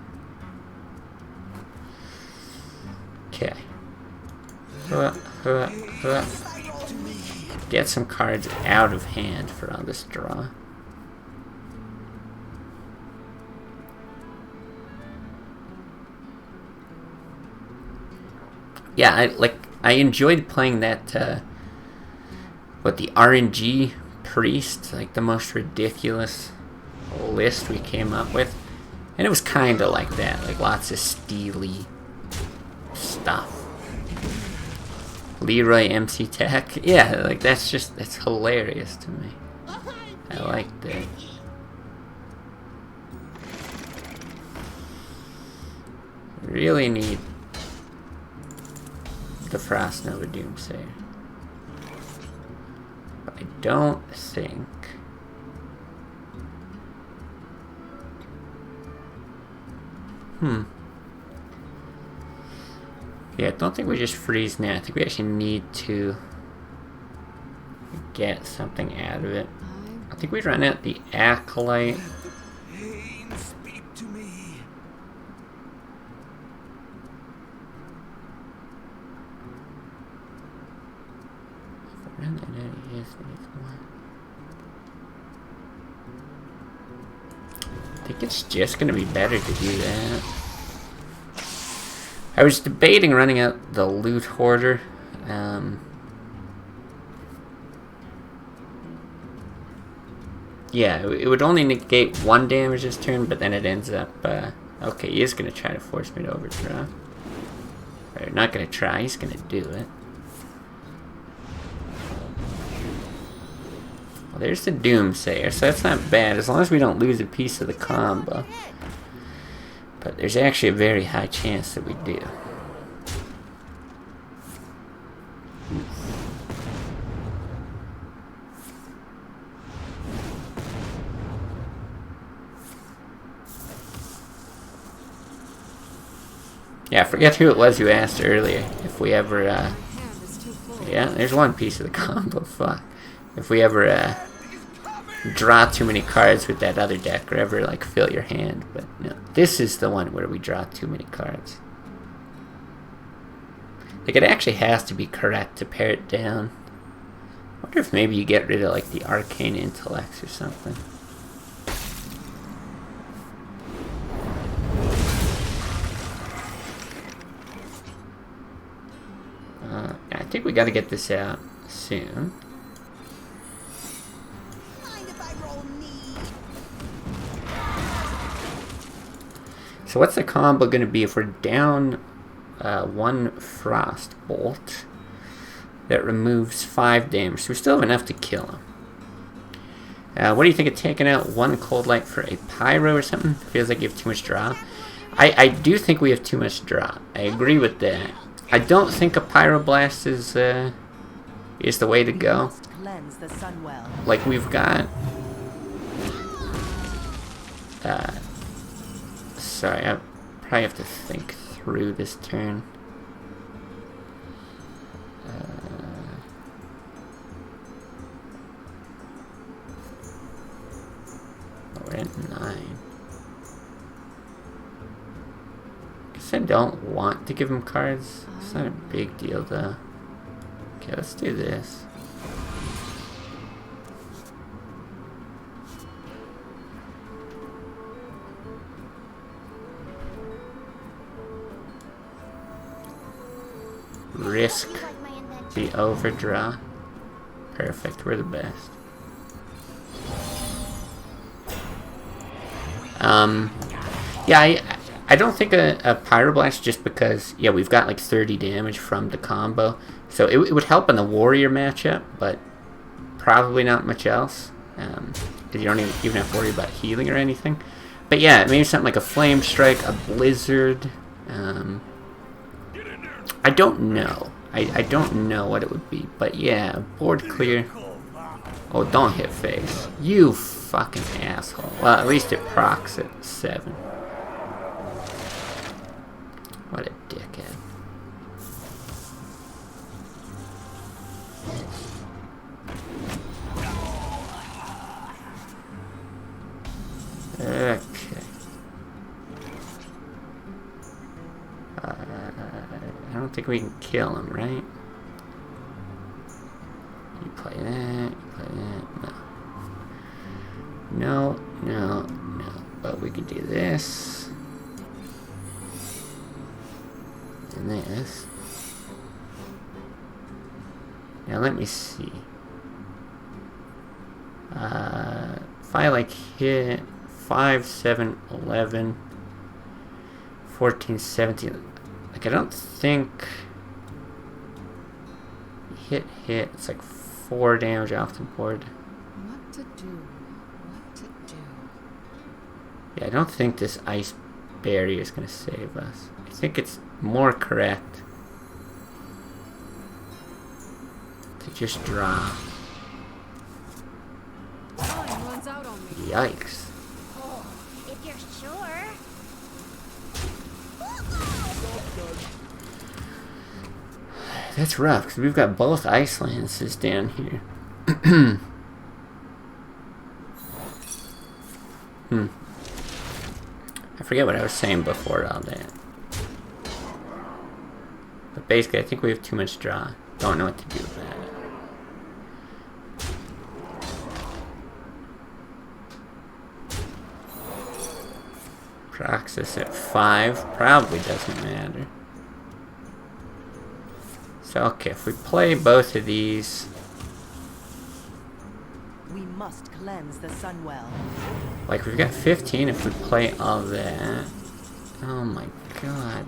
[SPEAKER 1] Okay. Get some cards out of hand for all this draw. Yeah, I enjoyed playing that, the RNG Priest, like the most ridiculous list we came up with. And it was kind of like that, like lots of steely stuff. Leroy MC Tech, yeah, like that's hilarious to me. I like that. Really need the Frost Nova Doomsayer. But I don't think... Yeah, I don't think we just freeze now. I think we actually need to get something out of it. I think we run out the Acolyte. I think it's just going to be better to do that. I was debating running out the Loot Hoarder. Yeah, it would only negate 1 damage this turn, but then it ends up... okay, he is going to try to force me to overdraw. Or not going to try, he's going to do it. Well, there's the Doomsayer, so that's not bad, as long as we don't lose a piece of the combo. But there's actually a very high chance that we do. Yeah, I forget who it was who asked earlier if we ever, yeah, there's one piece of the combo, fuck. If we ever, draw too many cards with that other deck, or ever, like, fill your hand, but no. This is the one where we draw too many cards. Like, it actually has to be correct to pare it down. I wonder if maybe you get rid of, like, the arcane intellects or something. I think we gotta get this out soon.
[SPEAKER 3] Mind if I roll knee?
[SPEAKER 1] So what's the combo gonna be if we're down one frost bolt that removes 5 damage? So we still have enough to kill him. What do you think of taking out one cold light for a pyro or something? Feels like you have too much draw. I do think we have too much draw. I agree with that. I don't think a pyroblast is the way to go.
[SPEAKER 5] Cleanse the sun well.
[SPEAKER 1] Like, we've got sorry, I probably have to think through this turn. We're at 9. Guess I don't want to give him cards. It's not a big deal though. Okay, let's do this. Risk the overdraw. Perfect, we're the best. Yeah, I don't think a pyroblast, just because, yeah, we've got like 30 damage from the combo, so it would help in the warrior matchup, but probably not much else, because you don't even have to worry about healing or anything. But yeah, maybe something like a flame strike, a blizzard. I don't know. I don't know what it would be, but yeah, board clear. Oh, don't hit face. You fucking asshole. Well, at least it procs at 7. What a dickhead. Okay. I don't think we can kill him, right? You play that, you play that, no. No. But we can do this. And this. Now let me see. If I like hit 5, 7, 11, 14, 17. Like, I don't think hit. It's like 4 damage off the board.
[SPEAKER 5] What to do?
[SPEAKER 1] Yeah, I don't think this ice barrier is going to save us. I think it's more correct to just draw.
[SPEAKER 5] Time runs out on me.
[SPEAKER 1] Yikes.
[SPEAKER 3] Oh, if you're sure.
[SPEAKER 1] That's rough, because we've got both ice lances down here. I forget what I was saying before all that. But basically, I think we have too much draw. Don't know what to do with that. Proxus at 5 probably doesn't matter. So, okay, if we play both of these,
[SPEAKER 5] We must cleanse the sun well.
[SPEAKER 1] like, we've got 15 if we play all that. Oh my god.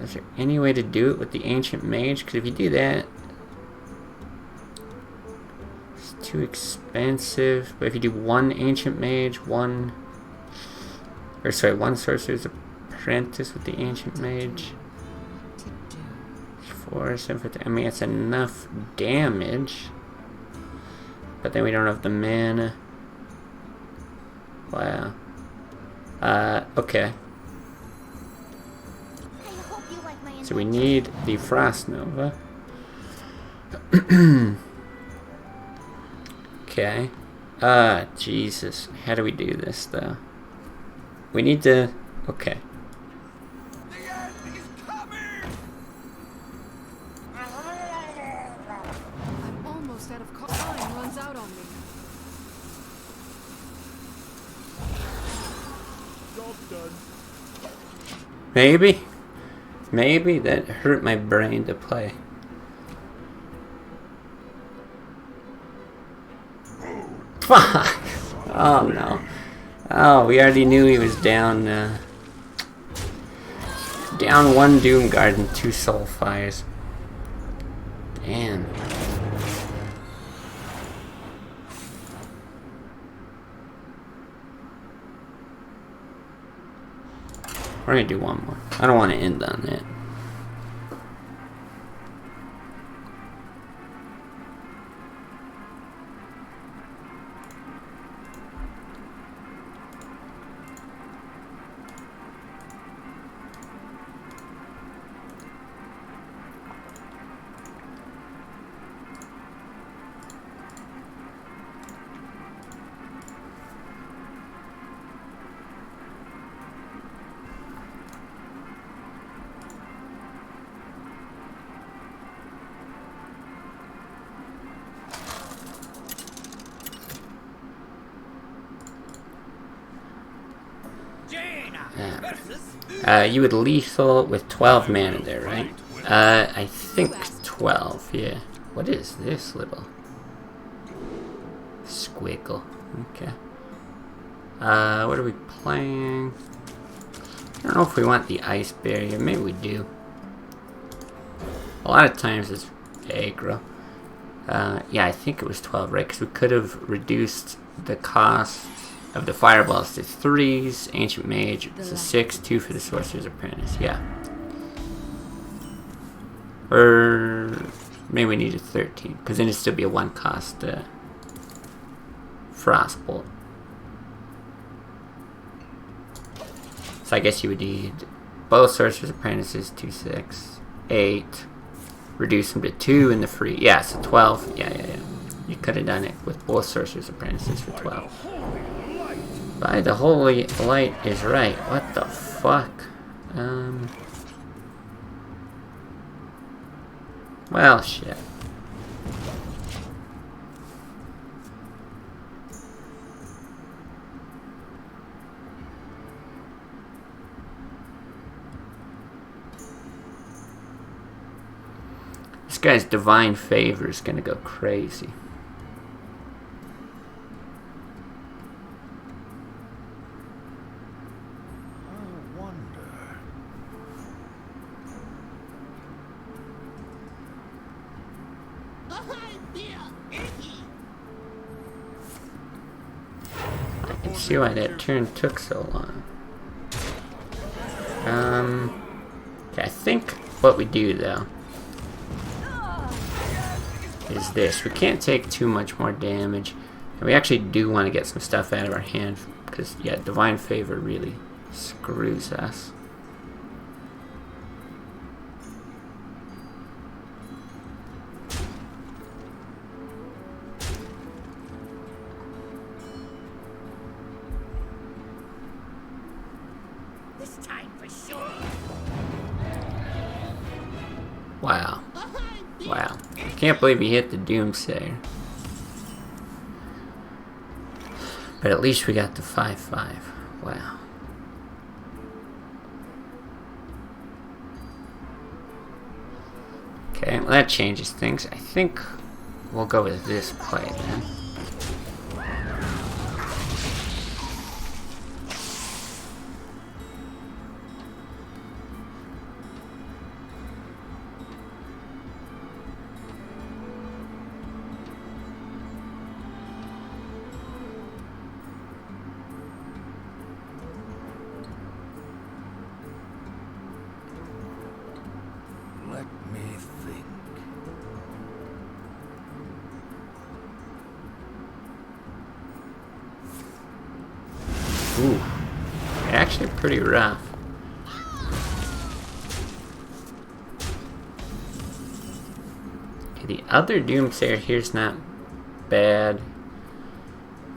[SPEAKER 1] Is there any way to do it with the Ancient Mage? Because if you do that, it's too expensive. But if you do one Ancient Mage, one Sorcerer's Apprentice with the Ancient Mage. 4, 7, 15. I mean, it's enough damage. But then we don't have the mana. Wow. Okay.
[SPEAKER 3] I hope you like my
[SPEAKER 1] So we need the Frost Nova. Okay. Jesus. How do we do this, though? We need to... Okay.
[SPEAKER 2] Job's done.
[SPEAKER 1] Maybe. Maybe that hurt my brain to play. Fuck! Oh no. Oh, we already knew he was down, down 1 Doomguard and 2 Soulfires. Damn. We're gonna do one more. I don't want to end on that. You would lethal with 12 mana there, right? I think 12, yeah. What is this little squiggle? Okay. What are we playing? I don't know if we want the ice barrier. Maybe we do. A lot of times it's aggro. Yeah, I think it was 12, right? Because we could have reduced the cost of the fireballs to 3s, Ancient Mage, it's a 6, 2 for the Sorcerer's Apprentice, yeah. Or maybe we needed 13, because then it'd still be a 1 cost Frostbolt. So I guess you would need both Sorcerer's Apprentices, 2, 6, 8, reduce them to 2 in the free, yeah, so 12, yeah. You could have done it with both Sorcerer's Apprentices for 12. By the Holy Light is right. What the fuck? Well, shit. This guy's Divine Favor is gonna go crazy. See why that turn took so long. Okay, I think what we do though is this. We can't take too much more damage, and we actually do want to get some stuff out of our hand because yeah, Divine Favor really screws us. Wow. Wow. I can't believe he hit the Doomsayer. But at least we got the 5/5. Wow. Okay, well that changes things. I think we'll go with this play then. Ooh, actually pretty rough. Okay, the other Doomsayer here's not bad.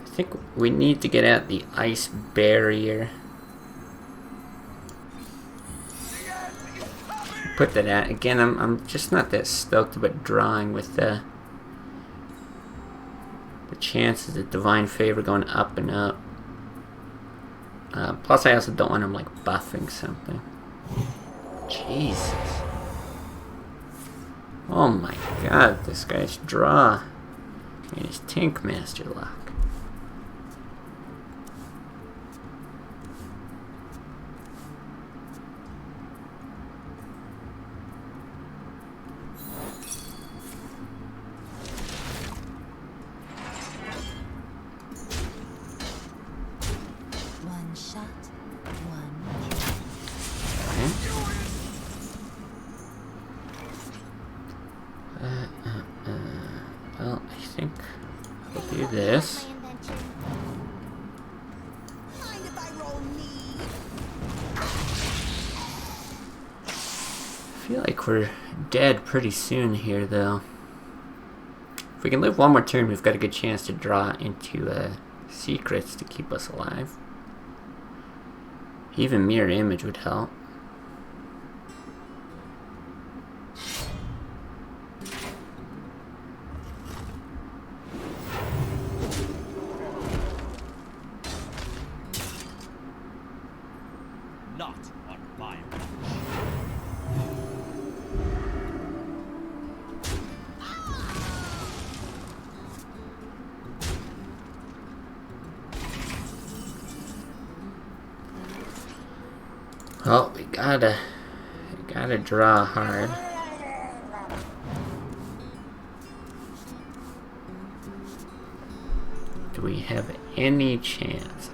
[SPEAKER 1] I think we need to get out the ice barrier. Put that out. Again, I'm just not that stoked about drawing with the chances of Divine Favor going up and up. Plus, I also don't want him like buffing something. Jesus. Oh my god, this guy's draw. And his Tank Master lock.
[SPEAKER 5] One shot, one
[SPEAKER 1] Well, I think I'll do this.
[SPEAKER 3] Mind if I roll me?
[SPEAKER 1] I feel like we're dead pretty soon here, though. If we can live one more turn, we've got a good chance to draw into secrets to keep us alive. Even Mirror Image would help.
[SPEAKER 2] Not on my watch.
[SPEAKER 1] Well, we gotta draw hard. Do we have any chance?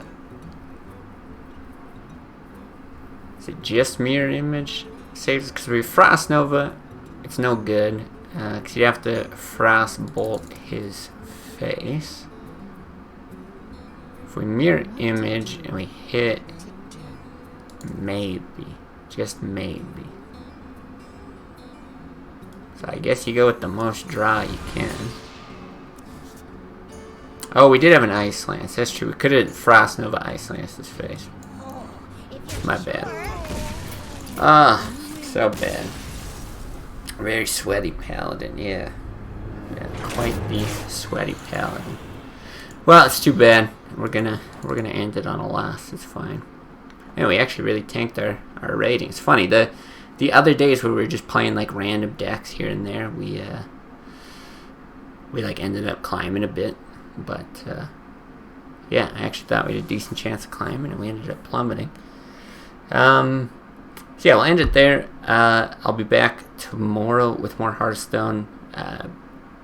[SPEAKER 1] Is it just Mirror Image saves? Because we Frost Nova, it's no good. Because you have to Frost Bolt his face. If we Mirror Image and we hit, maybe, just maybe. So I guess you go with the most draw you can. Oh, we did have an Ice Lance. That's true. We could have Frost Nova Ice Lance his face. My bad. Ah, so bad. Very sweaty paladin, yeah. Quite the sweaty paladin. Well, it's too bad. We're gonna end it on a loss. It's fine. And we actually really tanked our ratings. Funny, the other days where we were just playing like random decks here and there, we like ended up climbing a bit. But yeah, I actually thought we had a decent chance of climbing, and we ended up plummeting. So yeah, we'll end it there. I'll be back tomorrow with more Hearthstone.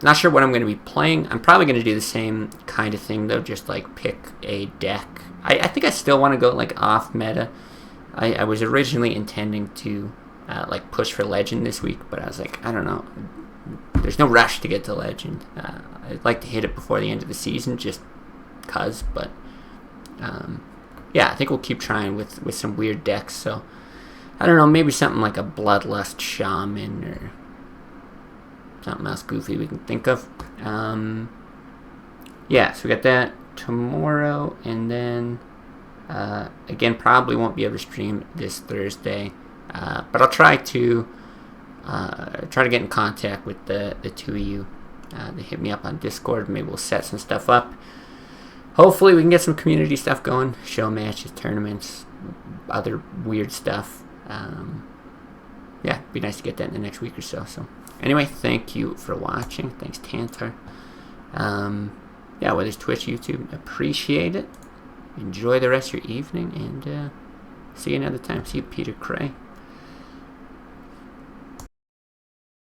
[SPEAKER 1] Not sure what I'm going to be playing. I'm probably going to do the same kind of thing though, just like pick a deck. I think I still want to go like off meta. I was originally intending to like push for Legend this week, but I was like, I don't know. There's no rush to get to Legend. I'd like to hit it before the end of the season, just cause. But yeah, I think we'll keep trying with some weird decks. So I don't know, maybe something like a Bloodlust Shaman or something else goofy we can think of. Yeah, so we got that tomorrow, and then again, probably won't be able to stream this Thursday, but I'll try to get in contact with the two of you. They hit me up on Discord. Maybe we'll set some stuff up. Hopefully we can get some community stuff going, show matches, tournaments, other weird stuff. Yeah, it'd be nice to get that in the next week or so. So anyway, thank you for watching. Thanks, Tantar. Yeah, whether it's Twitch, YouTube, appreciate it. Enjoy the rest of your evening, and see you another time. See you, Peter Cray.